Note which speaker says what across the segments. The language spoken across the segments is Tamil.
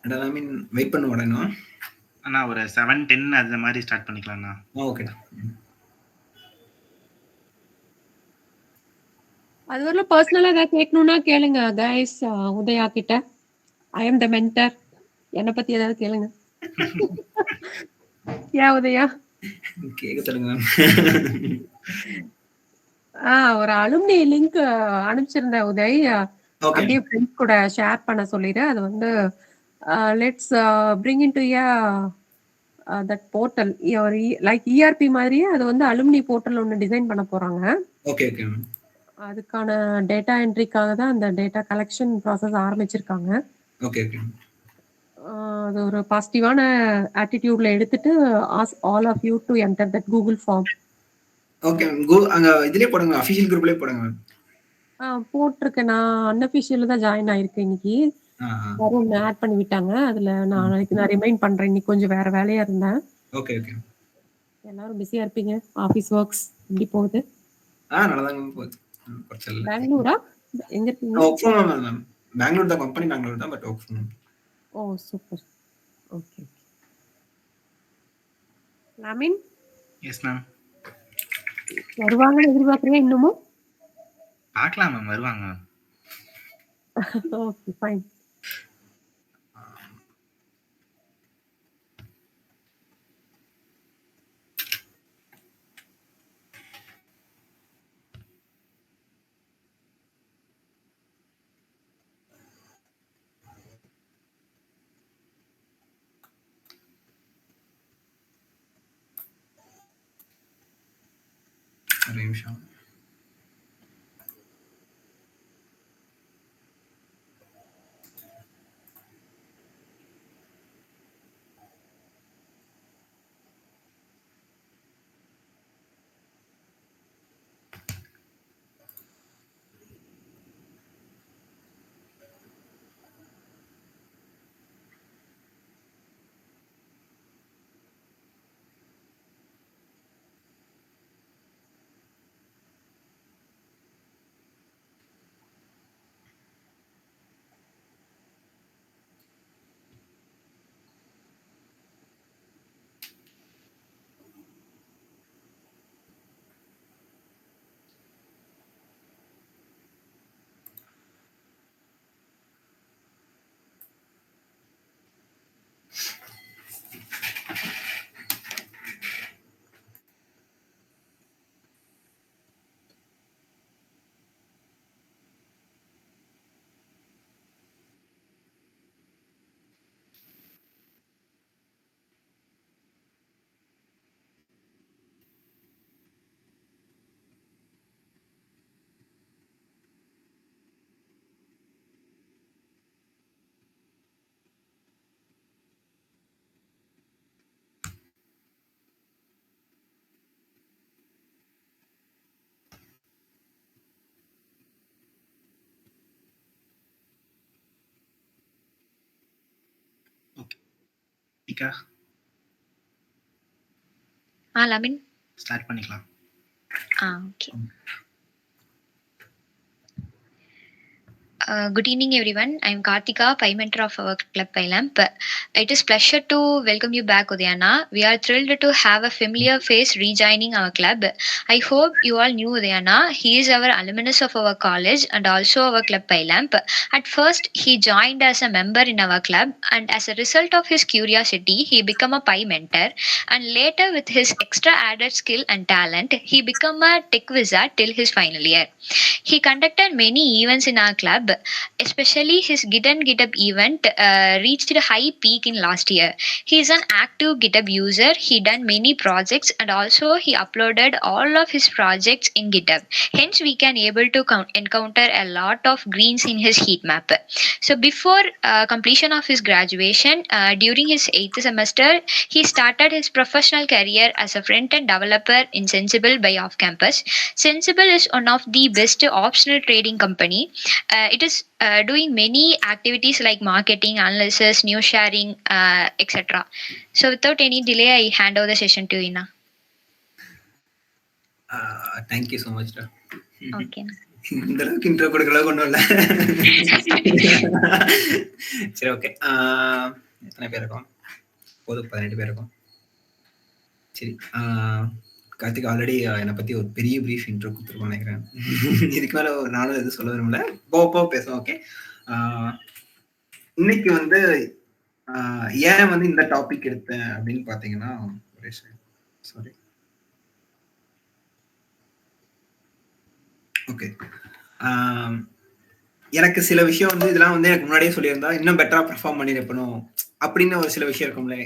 Speaker 1: ஐ மீன் வெயிட் பண்ண உடனே
Speaker 2: அண்ணா ஒரு 7:10 அந்த மாதிரி ஸ்டார்ட் பண்ணிக்கலாம்ண்ணா.
Speaker 1: ஓகேடா.
Speaker 3: அது வரல பர்சனலா ஏதாவது கேட்கணும்னா கேளுங்க கைஸ். உதயா கிட்ட ஐ எம் த மென்டர், என்னை பத்தி ஏதாவது கேளுங்க. ஏன் உதயா
Speaker 1: கேட்க சொல்லுங்க மேம்.
Speaker 3: ஒரு அலுமினி லிங்க் அனுப்பிச்சிருந்தேன் உதய், அப்படியே ஃப்ரெண்ட்ஸ் கூட ஷேர் பண்ண சொல்லிடு. அது வந்து let's bring in to that portal, like ERP மாதிரியே அது வந்து அலுமினி போர்ட்டல் ஒன்று டிசைன் பண்ண போறாங்க.
Speaker 1: Okay okay ma'am.
Speaker 3: அதுக்கான டேட்டா என்ட்ரிக்காக தான் அந்த டேட்டா கலெக்ஷன் ப்ராசஸ் ஆரம்பிச்சிருக்காங்க.
Speaker 1: Okay okay.
Speaker 3: அது ஒரு பாசிட்டிவான ஆட்டிடியூட்ல எடுத்துட்டு ask all of you to enter that Google form.
Speaker 1: Okay ma'am. அங்க இதுலயே போடுங்க, அபிஷியல் குரூப்லயே போடுங்க மேம்.
Speaker 3: போட்டிருக்கேன். நான் அன்அபிஷியல் தான் ஜாயின் ஆயிருக்கேன் இன்னைக்கு. வரும் ஆட் பண்ணி விட்டாங்க. அதுல நான் ரிமைண்ட் பண்றேன். இன்னைக்கு கொஞ்சம் வேற வேலையா இருந்தேன்.
Speaker 1: Okay okay.
Speaker 3: எல்லாரும் பிஸியா இருப்பீங்க. ஆபீஸ் ஒர்க்ஸ் எப்படி போகுது?
Speaker 1: நல்லதாங்க போகுது.
Speaker 3: பெங்களூரா எங்க இருக்கீங்க?
Speaker 1: Work from home ma'am. Bangalore தான், கம்பெனி பெங்களூர் தான், but work from home.
Speaker 3: Oh super. Okay okay. லாமின்
Speaker 2: எஸ் மேம்.
Speaker 3: வருவாங்கன்னு எதிர்பார்க்கறீங்க இன்னமும்?
Speaker 2: பார்க்கலாம் மேம், வருவாங்க.
Speaker 3: Okay fine.
Speaker 1: ஒரு நிமிஷம்.
Speaker 4: லாமின்
Speaker 2: ஸ்டார்ட் பண்ணிக்கலாம்.
Speaker 4: Okay. Good evening everyone. I am Karthika, Pi Mentor of our club PyLamp. It is pleasure to welcome you back Udayana. We are thrilled to have a familiar face rejoining our club. I hope you all knew Udayana. He is our alumnus of our college and also our club PyLamp. At first he joined as a member in our club, and as a result of his curiosity he became a Pi Mentor, and later with his extra added skill and talent he became a tech wizard till his final year. He conducted many events in our club, especially his Git and GitHub event reached a high peak in last year. He is an active GitHub user. He done many projects and also he uploaded all of his projects in GitHub. Hence we can able to encounter a lot of greens in his heat map. So before completion of his graduation, during his 8th semester, he started his professional career as a front-end developer in Sensible by off campus. Sensible is one of the best optional trading company. It is doing many activities like marketing, analysis, news sharing, etc. So without any delay, I hand over the session to Ina.
Speaker 1: Thank you so much.
Speaker 4: Okay.
Speaker 1: இந்த அளவுக்கு இன்ட்ரோ கொடுக்கல ஒன்றும் இல்லை. சரி, ஓகே. எத்தனை பேர் இருக்கோம்? போதும், 18 பேர் இருக்கோம். சரி, கார்த்திக் ஆல்ரெடி என்னை பற்றி ஒரு பெரிய ப்ரீஃப் இன்ட்ரோ கொடுத்துருக்கோம் நினைக்கிறேன். இதுக்கு மேலே நானும் எதுவும் சொல்ல விரும்பல, போக பேசுவோம். ஓகே, இன்னைக்கு வந்து ஏன் வந்து இந்த டாபிக் எடுத்தேன் அப்படின்னு பார்த்தீங்கன்னா, சாரி, ஓகே, எனக்கு சில விஷயம் வந்து இதெல்லாம் வந்து எனக்கு முன்னாடியே சொல்லியிருந்தா இன்னும் பெட்டரா பெர்ஃபார்ம் பண்ணிருப்பணும் அப்படின்னு ஒரு சில விஷயம் இருக்கும்ல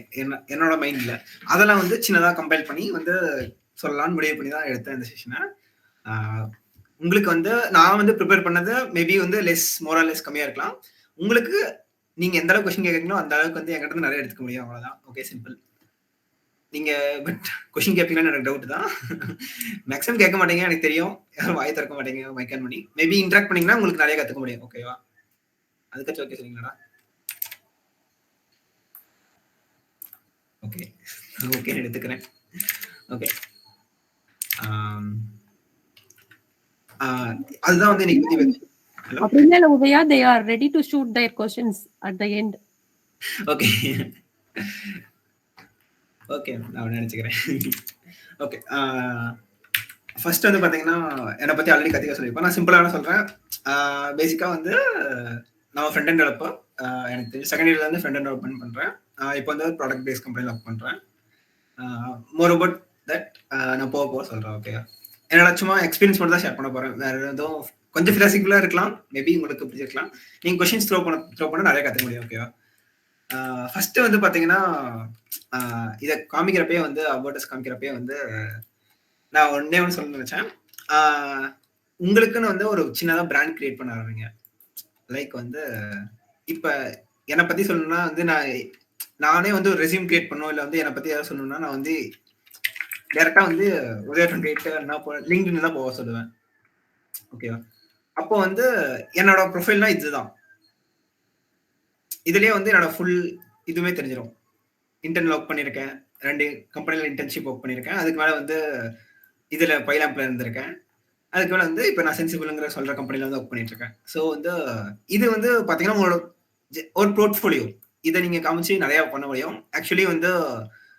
Speaker 1: என்னோட மைண்ட்ல, அதெல்லாம் வந்து சின்னதா கம்பைல் பண்ணி வந்து சொல்லலாம்னு முடிவு பண்ணி தான் எடுத்தேன் இந்த செஷனை. உங்களுக்கு வந்து நான் வந்து ப்ரிப்பேர் பண்ணது மேபி வந்து மோரலெஸ் கம்மியா இருக்கலாம். உங்களுக்கு நீங்க எந்த அளவுக்கு கொஸ்டின் கேட்கறீங்களோ அந்த அளவுக்கு வந்து என்கிட்ட நிறைய எடுத்துக்க முடியும், அவ்வளவுதான். Okay, simple. நீங்க பட் கொஸ்டின் கேட்பீங்கன்னு எனக்கு டவுட் தான். மேக்ஸிமம் கேட்க மாட்டீங்க எனக்கு தெரியும், யாரும் வாய் திறக்க மாட்டீங்க மைக் ஆன் பண்ணி. மேபி இன்டராக்ட் பண்ணீங்கன்னா உங்களுக்கு நிறைய கத்துக்க முடியும். ஓகேவா? அதுக்காச்சும் ஓகே சொல்லுங்களா? ஓகே, ஓகே எடுத்துக்கிறேன். ஓகே, அதுதான் வந்து இன்னைக்கு
Speaker 3: அப்படின்னா Udaya they are ready to shoot their questions at the end.
Speaker 1: Okay, okay, நான் நினைச்சுக்கிறேன். ஓகே, ஃபர்ஸ்ட் வந்து பார்த்தீங்கன்னா என்னை பற்றி ஆல்ரெடி கத்திக்க சொல்லியிருப்பேன். நான் சிம்பிளான சொல்கிறேன். பேசிக்காக வந்து நான் ஃப்ரண்ட் அண்ட் டெவலப்பர். எனக்கு தெரியும் செகண்ட் இயர்ல இருந்து ஃப்ரண்ட் அண்ட் டெவலப்மெண்ட் பண்ணுறேன். இப்போ வந்து ப்ராடக்ட் பேஸ்ட் கம்பெனியில் ஒர்க் பண்ணுறேன். மோர் அபவுட் தட் நான் போக சொல்கிறேன். ஓகே, என்னோட சும்மா எக்ஸ்பீரியன்ஸ் மட்டும் தான் ஷேர் பண்ண போகிறேன். வேறு எதுவும் கொஞ்சம் ஃபிலாசபிளாக இருக்கலாம், மேபி உங்களுக்கு பிடிச்சிருக்கலாம். நீங்கள் கொஸ்டின்ஸ் த்ரோ பண்ண நிறைய கற்றுக்க முடியும். ஓகேவா? ஃபர்ஸ்ட் வந்து பாத்தீங்கன்னா இதை காமிக்கிறப்பே வந்து அபோட்டஸ் காமிக்கிறப்பே வந்து நான் ஒன்னே ஒன்று சொல்ல நினைச்சேன். உங்களுக்குன்னு வந்து ஒரு சின்னதா பிராண்ட் கிரியேட் பண்ண ஆரம்பிங்க. லைக் வந்து இப்ப என்னை பத்தி சொல்லணும்னா வந்து நானே வந்து ஒரு ரெசியூம் கிரியேட் பண்ணும், இல்லை வந்து என்னை பத்தி ஏதாவது சொல்லணும்னா நான் வந்து டேரக்டா வந்து லிங்க்டின் தான் போக சொல்லுவேன். ஓகேவா? அப்போ வந்து என்னோட ப்ரொஃபைல்னா இதுதான். இதுலயே வந்து என்னோட ஃபுல் இதுவுமே தெரிஞ்சிடும். இன்டர்ன்ல ஒர்க் பண்ணியிருக்கேன், 2 கம்பெனில இன்டர்ன்ஷிப் ஒர்க் பண்ணியிருக்கேன். அதுக்கு மேல வந்து இதுல பைலாம்ப்ல இருந்திருக்கேன். அதுக்கு மேல வந்து இப்ப நான் சென்சிபிள்ங்கிற சொல்ற கம்பெனில வந்து ஒர்க் பண்ணிட்டு இருக்கேன். ஸோ வந்து இது வந்து பாத்தீங்கன்னா உங்களோட ஒரு போர்ட்ஃபோலியோ. இதை நீங்க காமிச்சு நிறைய பண்ண முடியும். ஆக்சுவலி வந்து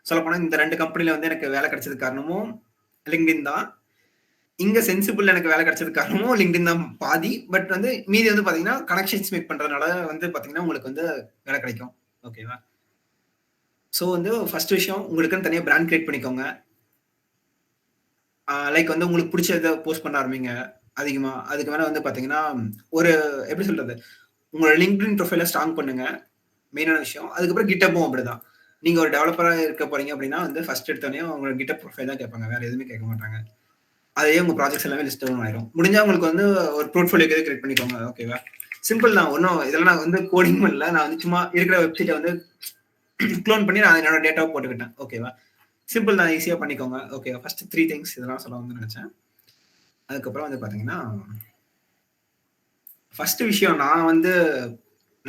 Speaker 1: சொல்லப்போனா இந்த 2 கம்பெனில வந்து எனக்கு வேலை கிடைச்சது காரணமும் லிங்க்டின் தான். இங்க சென்சிபிள் எனக்கு வேலை கிடைச்சது காரணமும் லிங்க்டின் தான் பாதி. பட் வந்து மீதி வந்து பாத்தீங்கன்னா கனெக்ஷன்ஸ் மேக் பண்றதுனால வந்து பாத்தீங்கன்னா உங்களுக்கு வந்து வேலை கிடைக்கும். ஓகேவா? ஸோ வந்து ஃபர்ஸ்ட் விஷயம், உங்களுக்குன்னு தனியாக பிராண்ட் கிரியேட் பண்ணிக்கோங்க. லைக் வந்து உங்களுக்கு பிடிச்சதை போஸ்ட் பண்ண ஆரம்பிங்க அதிகமா. அதுக்கு மேலே வந்து பாத்தீங்கன்னா ஒரு எப்படி சொல்றது, உங்களோட லிங்க்டின் ப்ரொஃபைலை ஸ்ட்ராங் பண்ணுங்க, மெயினான விஷயம். அதுக்கப்புறம் கிட்டப்பும் அப்படிதான். நீங்க ஒரு டெவலப்பராக இருக்க போறீங்க அப்படின்னா வந்து ஃபர்ஸ்ட் எடுத்தோடனே உங்களோட கிட்டப் ப்ரொஃபைல் தான் கேட்பாங்க, வேற எதுவுமே கேட்க மாட்டாங்க. அதே உங்க ப்ராஜெக்ட்ஸ் எல்லாமே லிஸ்ட் டவுன் ஆயிரும். முடிஞ்சா உங்களுக்கு வந்து ஒரு போர்ட்ஃபோலியோ கிரியேட் பண்ணிக்கோங்க. ஓகேவா? சிம்பிள் தான். ஒன்றும் இதெல்லாம் நான் வந்து கோடிங் பண்ணல, நான் வந்து சும்மா இருக்கிற வெப்சைட்டை வந்து க்ளோன் பண்ணி நான் என்னோட டேட்டாவை போட்டுக்கிட்டேன். ஓகேவா? சிம்பிள் தான், ஈஸியாக பண்ணிக்கோங்க. ஓகே, ஃபர்ஸ்ட் 3 திங்ஸ் இதெல்லாம் சொல்ல வந்து நினைச்சேன். அதுக்கப்புறம் வந்து பார்த்தீங்கன்னா ஃபர்ஸ்ட் விஷயம்,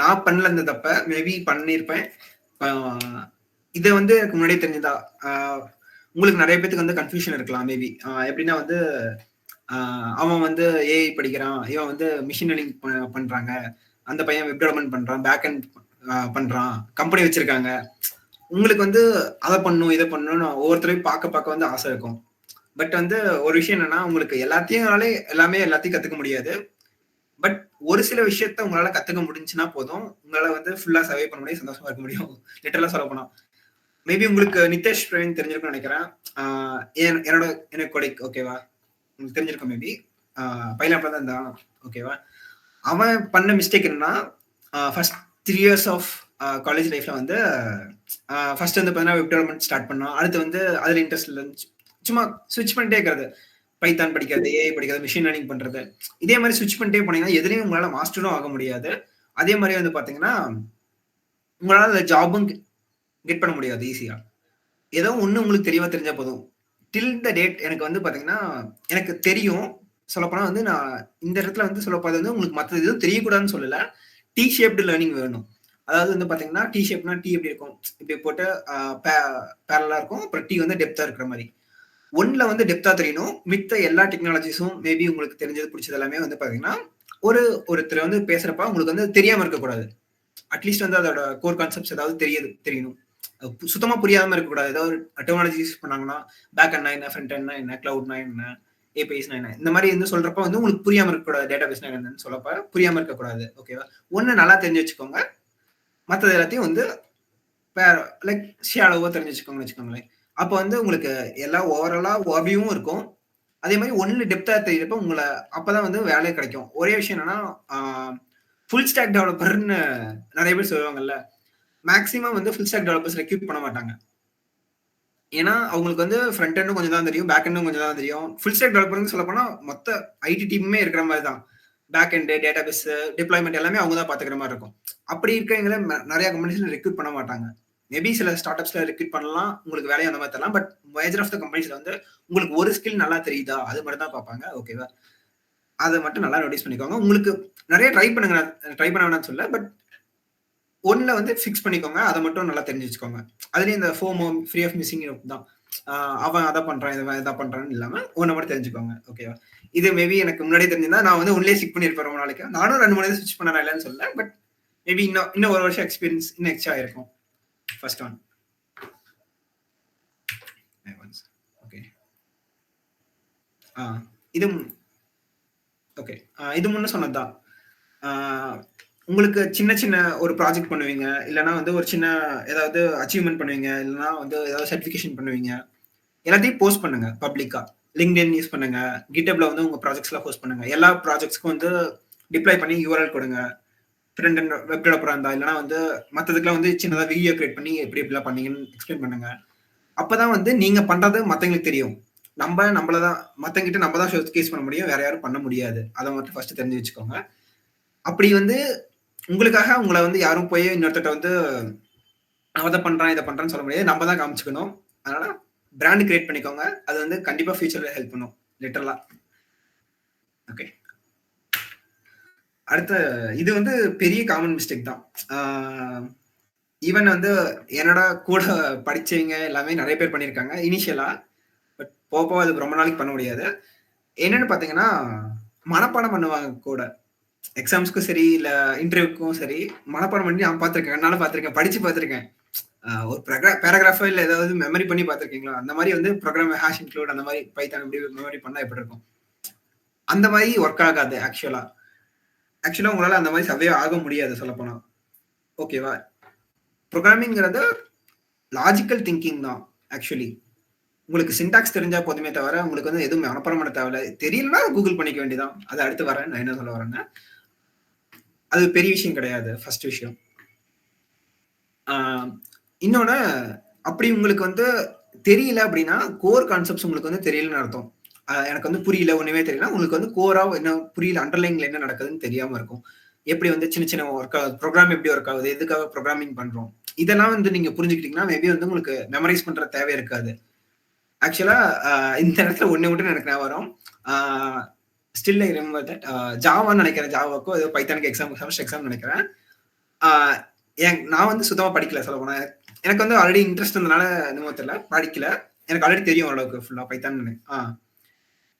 Speaker 1: நான் பண்ணல இந்த தப்ப, மேபி பண்ணியிருப்பேன். இதை வந்து எனக்கு முன்னாடியே தெரிஞ்சதா உங்களுக்கு நிறைய பேருக்கு வந்து கன்ஃபியூஷன் இருக்கலாம் மேபி. எப்படின்னா வந்து அவன் வந்து ஏஐ படிக்கிறான், இவன் வந்து மிஷின் லேர்னிங் பண்றாங்க, அந்த பையன் வெப் டெவலப்மெண்ட் பண்றான், பேக் அண்ட் பண்றான், கம்பெனி வச்சிருக்காங்க. உங்களுக்கு வந்து அதை பண்ணும் இதை பண்ணணும்னு ஒவ்வொருத்தரையும் பார்க்க வந்து ஆசை இருக்கும். பட் வந்து ஒரு விஷயம் என்னன்னா, உங்களுக்கு எல்லாத்தையும் கத்துக்க முடியாது. பட் ஒரு சில விஷயத்த உங்களால கத்துக்க முடிஞ்சுன்னா போதும், உங்களால வந்து ஃபுல்லா சர்வை பண்ண முடியும், சந்தோஷமா இருக்க முடியும். லிட்டரலா சொல்ல போனா மேபி உங்களுக்கு நிதேஷ் பிரவீன் தெரிஞ்சிருக்கும்னு நினைக்கிறேன். எனக்கு கொடைக் ஓகேவா, உங்களுக்கு தெரிஞ்சிருக்கும் மேபி. பைலாப்ல தான் இருந்தான். ஓகேவா? அவன் பண்ண மிஸ்டேக் என்னன்னா, ஃபர்ஸ்ட் 3 years ஆஃப் காலேஜ் லைஃப்ல வந்து ஃபர்ஸ்ட் வந்து பார்த்தீங்கன்னா வெப் டெவலப்மெண்ட் ஸ்டார்ட் பண்ணோம். அடுத்து வந்து அதில் இன்ட்ரெஸ்ட் இல்லை, சும்மா ஸ்விட்ச் பண்ணிட்டே இருக்கிறது. பைத்தான் படிக்கிறது, ஏஐ படிக்கிறது, மிஷின் லேர்னிங் பண்றது, இதே மாதிரி ஸ்விட்ச் பண்ணிட்டே போனீங்கன்னா எதுலையும் உங்களால மாஸ்டரும் ஆக முடியாது. அதே மாதிரி வந்து பாத்தீங்கன்னா உங்களால ஜாபும் கெட் பண்ண முடியாது ஈஸியா. ஏதோ ஒண்ணு உங்களுக்கு தெளிவா தெரிஞ்சா போதும். டில் த டேட் எனக்கு வந்து பாத்தீங்கன்னா எனக்கு தெரியும். சொல்லப்போனா வந்து நான் இந்த இடத்துல வந்து சொல்லப்போது வந்து உங்களுக்கு மற்றது எதுவும் தெரியக்கூடாதுன்னு சொல்லல. டி ஷேப்டு லேர்னிங் வேணும். அதாவது வந்து பாத்தீங்கன்னா டி ஷேப்னா டி எப்படி இருக்கும், இப்படி போட்டு பேரலா இருக்கும், அப்புறம் டி வந்து டெப்தா இருக்கிற மாதிரி. ஒன்ல வந்து டெப்தா தெரியணும். மித்த எல்லா டெக்னாலஜிஸும் மேபி உங்களுக்கு தெரிஞ்சது பிடிச்சது எல்லாமே வந்து பாத்தீங்கன்னா ஒருத்தர் வந்து பேசுறப்ப உங்களுக்கு வந்து தெரியாம இருக்கக்கூடாது. அட்லீஸ்ட் வந்து அதோட கோர் கான்செப்ட்ஸ் ஏதாவது தெரியணும். சுத்தமா புரியாம இருக்கக்கூடாது. ஏதாவது ஒரு டெக்னாலஜி யூஸ் பண்ணாங்கன்னா பேக் எண்ட்னா என்ன, ஃப்ரண்ட் எண்ட்னா என்ன, கிளவுட்னா என்ன, ஏபிஐஸ்னா என்ன, இந்த மாதிரி வந்து சொல்றப்ப வந்து உங்களுக்கு புரியாம இருக்கக்கூடாது. டேட்டாபேஸ்னா என்னன்னு சொல்லப்ப புரியாம இருக்கக்கூடாது. ஓகேவா? ஒண்ணு நல்லா தெரிஞ்சு வச்சுக்கோங்க. மத்தது எல்லாத்தையும் வந்து லைக் ஷியாலோவா தெரிஞ்சு வச்சுக்கோங்கன்னு வச்சுக்கோங்களேன். அப்ப வந்து உங்களுக்கு எல்லா ஓவராலா ஓவியமும் இருக்கும். அதே மாதிரி ஒண்ணு டெப்தா தெரியிறப்ப அப்பதான் வந்து வேலை கிடைக்கும். ஒரே விஷயம் என்னன்னா, ஃபுல் ஸ்டாக் டெவலப்பர்ன்னு நிறைய பேர் சொல்லுவாங்கல்ல. மேக்ஸிமம் வந்து ஃபுல் ஸ்டாக் டெவலப்பர்ஸ் ரெக்ரூட் பண்ண மாட்டாங்க. ஏன்னா அவங்களுக்கு வந்து ஃப்ரண்ட் எண்டும் கொஞ்சம் தான் தெரியும், பேக் எண்டும் கொஞ்சம் தான் தெரியும். ஃபுல் ஸ்டாக் டெவலப்பர்னு சொல்லப்போனா மொத்த ஐடி டீமுமே இருக்கிற மாதிரி தான். பேக் எண்டு, டேட்டாபேஸ், டிப்ளாய்மென்ட் எல்லாமே அவங்க தான் பாத்துக்கிற மாதிரி இருக்கும். அப்படி இருக்கவங்கள நிறைய கம்பெனிஸ்ல ரெக்ரூட் பண்ண மாட்டாங்க. மேபி சில ஸ்டார்ட் அப்ஸ்ல ரெக்ரூட் பண்ணலாம், உங்களுக்கு வேலையை அந்த மாதிரி தரலாம். பட் மேஜர் ஆஃப் த கம்பெனிஸ்ல வந்து உங்களுக்கு ஒரு ஸ்கில் நல்லா தெரியுதா, அது மட்டும் தான் பார்ப்பாங்க. ஓகேவா? அதை மட்டும் நல்லா நோட்டீஸ் பண்ணிக்கோங்க. உங்களுக்கு நிறைய ட்ரை பண்ணுங்க, ட்ரை பண்ண வேணாம்னு சொல்ல. பட் ஒன்ல வந்து ஃபிக்ஸ் பண்ணிக்கோங்க. அதை மட்டும் நல்லா தெரிஞ்சு வச்சுக்கோங்க. அதுலயும் இந்த ஃபோமோ, ஃப்ரீ ஆஃப் மிஸ்ஸிங் தான். அவன் அதை பண்றான், இவன் இதை பண்றான்னு இல்லாம ஒன்ன மட்டும் தெரிஞ்சுக்கோங்க. ஓகேவா? இது மேபி எனக்கு முன்னாடியே தெரிஞ்சிருந்தா நான் வந்து ஒன்லயே ஸ்டிக் பண்ணிருப்பேன் ரொம்ப நாளைக்கு. நானும் 2 3 ஸ்விட்ச் பண்ண இல்லைன்னு சொல்ல. பட் மேபி இன்னும் ஒரு வருஷம் எக்ஸ்பீரியன்ஸ் இன்னும் எக்ஸ்ட்ரா இருக்கும். First one. ஓகே. இது ஓகே. இது முன்ன சொன்னதுதான். உங்களுக்கு சின்ன சின்ன ஒரு ப்ராஜெக்ட் பண்ணுவீங்க, இல்லைன்னா வந்து ஒரு சின்ன ஏதாவது அச்சீவ்மெண்ட் பண்ணுவீங்க, இல்லைன்னா வந்து ஏதாவது சர்டிஃபிகேஷன் பண்ணுவீங்க. எல்லாத்தையும் போஸ்ட் பண்ணுங்க பப்ளிக்கா. லிங்க்டின் யூஸ் பண்ணுங்க, கிட்டப்ல வந்து உங்க ப்ராஜெக்ட்ஸ்லாம் போஸ்ட் பண்ணுங்க. எல்லா ப்ராஜெக்ட்ஸ்க்கும் வந்து டிப்ளாய் பண்ணி யூஆர்எல் கொடுங்க. ஃப்ரண்ட் அண்ட் வெப் டெவலப்பரா இருந்தா, இல்லைன்னா வந்து மற்றதுக்குலாம் வந்து சின்னதாக வீடியோ கிரியேட் பண்ணி எப்படி எப்படிலாம் பண்ணீங்கன்னு எக்ஸ்பிளைன் பண்ணுங்க. அப்பதான் வந்து நீங்க பண்றது மத்தவங்களுக்கு தெரியும். நம்மளதான் மத்தவங்கிட்ட நம்ம தான் ஷோகேஸ் பண்ண முடியும், வேற யாரும் பண்ண முடியாது. அதை மட்டும் ஃபர்ஸ்ட் தெரிஞ்சு வச்சுக்கோங்க. அப்படி வந்து உங்களுக்காக உங்களை வந்து யாரும் போய் இன்னொருத்தட்ட வந்து அதை பண்றான் இதை பண்றான்னு சொல்ல முடியாது. நம்ம தான் காமிச்சுக்கணும். அதனால பிராண்ட் கிரியேட் பண்ணிக்கோங்க. அது வந்து கண்டிப்பா ஃபியூச்சர்ல ஹெல்ப் பண்ணும், லிட்டரலா. ஓகே. அடுத்த இது வந்து பெரிய காமன் மிஸ்டேக் தான். ஈவன் வந்து என்னோட கூட படிச்சவங்க எல்லாமே நிறைய பேர் பண்ணியிருக்காங்க இனிஷியலா. பட் போக அது ரொம்ப நாளைக்கு பண்ண முடியாது. என்னன்னு பாத்தீங்கன்னா, மனப்பாடம் பண்ணுவாங்க கூட. எக்ஸாம்ஸ்க்கும் சரி, இல்ல இன்டர்வியூக்கும் சரி, மனப்பாடம் பண்ணி நான் பார்த்திருக்கேன், என்னால பார்த்திருக்கேன், படிச்சு பார்த்திருக்கேன். ஒரு பேராகிராஃபோ இல்ல ஏதாவது மெமரி பண்ணி பார்த்திருக்கீங்களா? அந்த மாதிரி வந்து ப்ரோக்ராம் ஹாஷ் இன்க்ளூட் அந்த மாதிரி பைத்தான் எப்படி மெமரி பண்ணா எப்படி இருக்கும்? அந்த மாதிரி ஒர்க் ஆகாது ஆக்சுவலா. உங்களால அந்த மாதிரி சர்வே ஆக முடியாது சொல்லப்போனா. ஓகேவா? ப்ரோக்ராமிங்கிறது லாஜிக்கல் திங்கிங் தான் ஆக்சுவலி. உங்களுக்கு சின்டாக்ஸ் தெரிஞ்சா போதுமே தவிர உங்களுக்கு வந்து எதுவும் மனப்பாடம் பண்ண தேவையில்ல. தெரியலன்னா கூகுள் பண்ணிக்க வேண்டியதான். அதை அடுத்து வரேன், நான் என்ன சொல்ல வரேன்னா, அது பெரிய விஷயம் கிடையாது. ஃபர்ஸ்ட் விஷயம். இன்னொன்னு, அப்படி உங்களுக்கு வந்து தெரியல அப்படின்னா கோர் கான்செப்ட்ஸ் உங்களுக்கு வந்து தெரியலன்னு அர்த்தம். எனக்கு வந்து புரியல, ஒண்ணுமே தெரியல. உங்களுக்கு வந்து கோரா என்ன புரியல, அண்டர்லைன்ல என்ன நடக்குதுன்னு தெரியாம இருக்கும். எப்படி வந்து சின்ன சின்ன ஒர்க் ஆகுது, ப்ரோக்ராம் எப்படி ஒர்க் ஆகுது, எதுக்காக ப்ரோக்ராமிங் பண்றோம், இதெல்லாம் வந்து நீங்க புரிஞ்சுக்கிட்டீங்கன்னா மேபி வந்து உங்களுக்கு மெமரைஸ் பண்ற தேவை இருக்காது. ஆக்சுவலா இந்த இடத்துல ஒண்ணு மட்டும் எனக்கு ஞாபகம் வரும். ஸ்டில் ஐ ரிமெம்பர் தட் ஜாவான்னு நினைக்கிறேன். ஜாவாக்கோ ஏதோ பைத்தானுக்கு ஃபர்ஸ்ட் எக்ஸாம் நினைக்கிறேன். நான் வந்து சுத்தமா படிக்கல சொல்ல போனேன். எனக்கு வந்து ஆல்ரெடி இன்ட்ரெஸ்ட் இருந்தனால என்னமோ தெரியல, படிக்கல. எனக்கு ஆல்ரெடி தெரியும் ஓரளவுக்கு ஃபுல்லா பைத்தான்.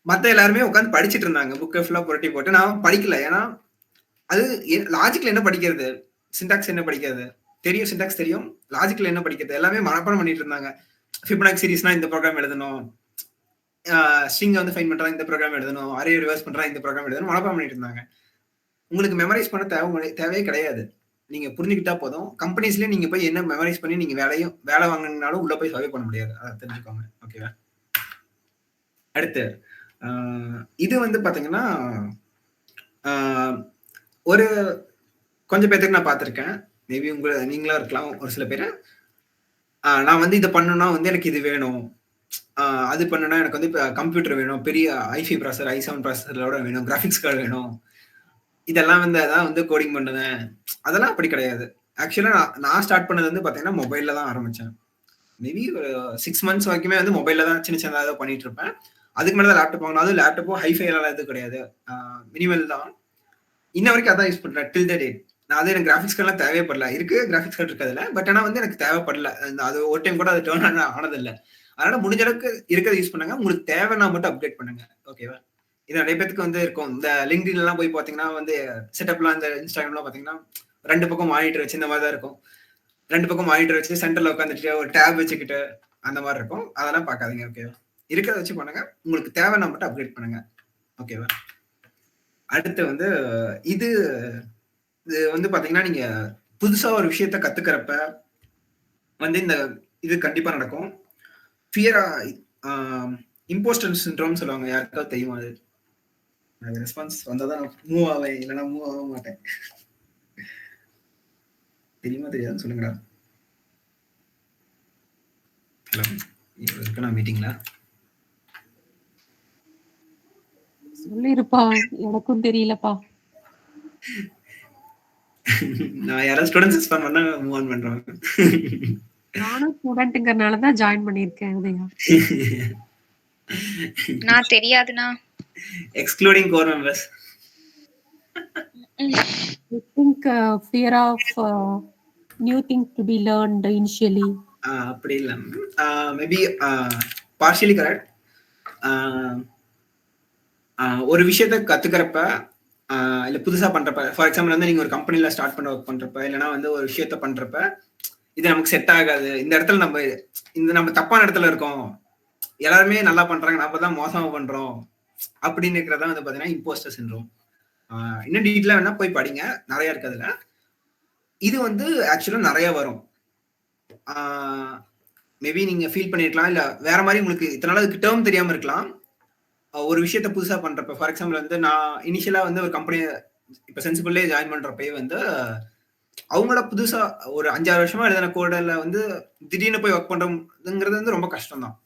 Speaker 1: மத்த எல்லாருமே உட்காந்து படிச்சுட்டு இருந்தாங்க, புக்கை ஃபுல்லா புரட்டி போட்டு. நான் படிக்கல. ஏன்னா அது லாஜிக்ல என்ன படிக்கிறது, சின்டாக்ஸ் என்ன படிக்கிறது தெரியும், சின்டாக்ஸ் தெரியும், லாஜிக்ல என்ன படிக்கிறது, எல்லாமே மனப்பாடம் பண்ணிட்டு இருந்தாங்க. ஃபிபனாக்சி சீரிஸ்னா இந்த ப்ரோக்ராம் எழுதணும், ஸ்ட்ரிங் வந்து ஃபைண்ட் பண்றா இந்த ப்ரோக்ராம் எழுதணும், அரே ரிவர்ஸ் பண்றா இந்த ப்ரோக்ராம் எழுதணும், மனப்பாடம் பண்ணிட்டு இருந்தாங்க. உங்களுக்கு மெமரைஸ் பண்ண தேவையே கிடையாது. நீங்க புரிஞ்சுக்கிட்டா போதும். கம்பெனிஸ்லயே நீங்க போய் என்ன மெமரைஸ் பண்ணி நீங்க வேலை வாங்கினாலும் உள்ள போய் சர்வே பண்ண முடியாது. அதை தெரிஞ்சுக்கோங்க. ஓகேவா? அடுத்து இது வந்து பாத்தீங்கன்னா ஒரு கொஞ்சம் பேருக்கு நான் பார்த்திருக்கேன். மேபி நீங்களா இருக்கலாம் ஒரு சில பேரு. நான் வந்து இதை பண்ணணும்னா வந்து எனக்கு இது வேணும், அது பண்ணணும்னா எனக்கு வந்து கம்ப்யூட்டர் வேணும், பெரிய i5 ப்ராசர், i7 ப்ராசரோட வேணும், கிராஃபிக்ஸ் கார்டு வேணும், இதெல்லாம் வந்து அதான் வந்து கோடிங் பண்ணுவேன். அதெல்லாம் அப்படி கிடையாது. ஆக்சுவலா நான் ஸ்டார்ட் பண்ணது வந்து பாத்தீங்கன்னா மொபைல்ல தான் ஆரம்பிச்சேன். மேபி ஒரு 6 months வரைக்குமே வந்து மொபைல்ல தான் சின்ன சின்னதாக பண்ணிட்டு இருப்பேன். அதுக்கு மேலே தான் லேப்டாப் வாங்கினா, அதுவும் லேப்டாப்பும் ஹைஃபை எல்லாம் எதுவும் கிடையாது, மினிமல் தான். இன்ன வரைக்கும் அதான் யூஸ் பண்றேன் டில் த டேட். நான் அது எனக்கு கிராஃபிக்ஸ் கார்டெலாம் தேவைப்படல. இருக்கு கிராஃபிக்ஸ் கார்டு இருக்கு அதில், பட் ஆனால் வந்து எனக்கு தேவைப்படல. அது ஒரு டைம் கூட அது டேர்ன் ஆனதில்லை. அதனால முடிஞ்ச அளவுக்கு இருக்கிறத யூஸ் பண்ணுங்க. உங்களுக்கு தேவைன்னா மட்டும் அப்டேட் பண்ணுங்க. ஓகேவா? இது நிறைய பேத்துக்கு வந்து இருக்கும். இந்த LinkedIn எல்லாம் போய் பார்த்தீங்கன்னா வந்து செட்டப்லாம் இந்த Instagramலாம் பார்த்தீங்கன்னா 2 பக்கம் மானிட்டர் வச்சு இந்த மாதிரி தான் இருக்கும். 2 பக்கம் மானிட்டர் வச்சு சென்டர்ல உட்காந்துட்டு ஒரு டேப் வச்சுக்கிட்டு அந்த மாதிரி இருக்கும். அதெல்லாம் பார்க்காதீங்க. ஓகேவா? இருக்கிறத வச்சு பண்ணுங்க. உங்களுக்கு தேவைன்னா மட்டும் அப்டேட் பண்ணுங்க. ஓகேவா? அடுத்து வந்து இது வந்து பாத்தீங்கன்னா நீங்க புதுசா ஒரு விஷயத்த கத்துக்கிறப்ப வந்து இந்த இது கண்டிப்பா நடக்கும். ஃபியரா இம்போஸ்டர் சிண்ட்ரோம் சொல்லுவாங்க. யாருக்காவது தெரியுமா அது? ரெஸ்பான்ஸ் வந்தாதான் மூவ் ஆவேன், இல்லைன்னா மூவ் ஆக மாட்டேன். தெரியுமா தெரியாதுன்னு சொல்லுங்கடா. ஹலோ, இருக்கு நான் மீட்டிங்ல
Speaker 3: சொல்லிருப்பா, எனக்கும் தெரியலப்பா.
Speaker 1: நான் யாராவது ஸ்டூடெண்ட்ஸ் ரெஸ்பாண்ட் பண்ணா மூவ் ஆன் பண்றேன்.
Speaker 3: நானும் ஸ்டூடெண்ட்ங்கறனால தான் ஜாயின் பண்ணியிருக்கேன் உதயா.
Speaker 4: நான் தெரியாதுண்ணா.
Speaker 1: Excluding core members.
Speaker 3: I think fear of new things to be learned initially.
Speaker 1: அப்படி இல்லை, மேபி பார்ஷியலி கரெக்ட். ஒரு விஷயத்த கத்துக்கிறப்ப இல்ல புதுசா பண்றப்ப, ஃபார் எக்ஸாம்பிள் வந்து நீங்க ஒரு கம்பெனில ஸ்டார்ட் பண்ண ஒர்க் பண்றப்ப, இல்லைன்னா வந்து ஒரு விஷயத்த பண்றப்ப இது நமக்கு செட் ஆகாது, இந்த இடத்துல நம்ம தப்பான இடத்துல இருக்கோம், எல்லாருமே நல்லா பண்றாங்க, நம்ம தான் மோசமா பண்றோம் அப்படின்னு இருக்கிறதா வந்து பாத்தீங்கன்னா இம்போஸ்டர் சிண்ட்ரோம். இன்னும் டீட்டெயிலா வேணா போய் படிங்க, நிறைய இருக்கு அதுல. இது வந்து ஆக்சுவலா நிறைய வரும். மேபி நீங்க ஃபீல் பண்ணிருக்கலாம், இல்ல வேற மாதிரி உங்களுக்கு இத்தனால அதுக்கு டேர்ம் தெரியாம இருக்கலாம். ஒரு விஷயத்த புதுசா பண்றப்ப, ஃபார் எக்ஸாம்பிள் வந்து நான் இனிஷியலா வந்து ஒரு கம்பெனி இப்ப சென்சிபிள்லே ஜாயின் பண்றப்பயே வந்து அவங்களோட புதுசா ஒரு 5-6 வருஷமா எழுதின கோடல வந்து திடீர்னு போய் ஒர்க் பண்றதுங்கிறது வந்து ரொம்ப கஷ்டம் தான்.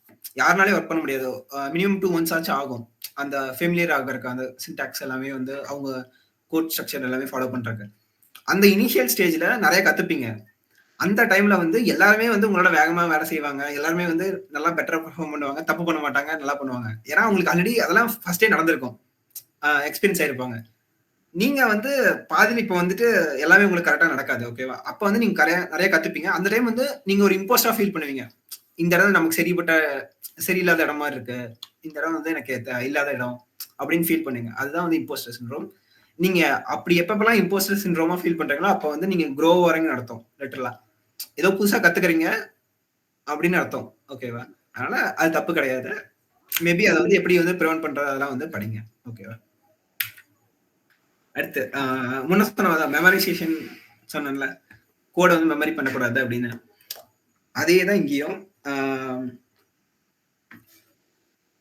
Speaker 1: யாருனாலே ஒர்க் பண்ண முடியாது. மினிமம் 2 months ஆச்சும் ஆகும் அந்த ஃபெமிலியர் ஆகிறதுக்கு, அந்த சின்டாக்ஸ் எல்லாமே வந்து அவங்க கோட் ஸ்ட்ரக்சர் எல்லாமே ஃபாலோ பண்றாங்க. அந்த இனிஷியல் ஸ்டேஜ்ல நிறைய கத்துப்பீங்க. அந்த டைம்ல வந்து எல்லாருமே வந்து உங்களோட வேகமா வேலை செய்வாங்க, எல்லாருமே வந்து நல்லா பெட்டரா பெர்ஃபார்ம் பண்ணுவாங்க, தப்பு பண்ண மாட்டாங்க, நல்லா பண்ணுவாங்க. ஏன்னா உங்களுக்கு ஆல்ரெடி அதெல்லாம் ஃபர்ஸ்டே நடந்திருக்கும், எக்ஸ்பீரியன்ஸ் ஆயிருப்பாங்க. நீங்க வந்து பாதியில் இப்ப வந்துட்டு எல்லாமே உங்களுக்கு கரெக்டா நடக்காது. ஓகேவா? அப்ப வந்து நீங்க நிறைய கத்துப்பீங்க. அந்த டைம் வந்து நீங்க ஒரு இம்போஸ்டா ஃபீல் பண்ணுவீங்க. இந்த இடம் நமக்கு சரியில்லாத இடம் மாதிரி இருக்கு, இந்த இடம் வந்து எனக்கு இல்லாத இடம் அப்படின்னு ஃபீல் பண்ணுங்க. அதுதான் வந்து இம்போஸ்டர் சிண்ட்ரோம். நீங்க அப்படி எப்பப்பெல்லாம் இம்போஸ்டர் சிண்ட்ரோமா ஃபீல் பண்றீங்களோ அப்ப வந்து நீங்க க்ரோ வரீங்கன்னு அர்த்தம். லிட்டரலா ஏதோ புதுசா கத்துக்கிறீங்க அப்படின்னு அர்த்தம். ஓகேவா? அதனால அது தப்பு கிடையாது. மேபி அதை வந்து எப்படி வந்து ப்ரிவென்ட் பண்றது அதெல்லாம் வந்து படிங்க. ஓகேவா? அடுத்து முன்ன சொன்ன மெமரைசேஷன் சொன்னேன்ல, கோடை வந்து மெமரி பண்ணக்கூடாது அப்படின்னு. அதே தான் இங்கேயும்.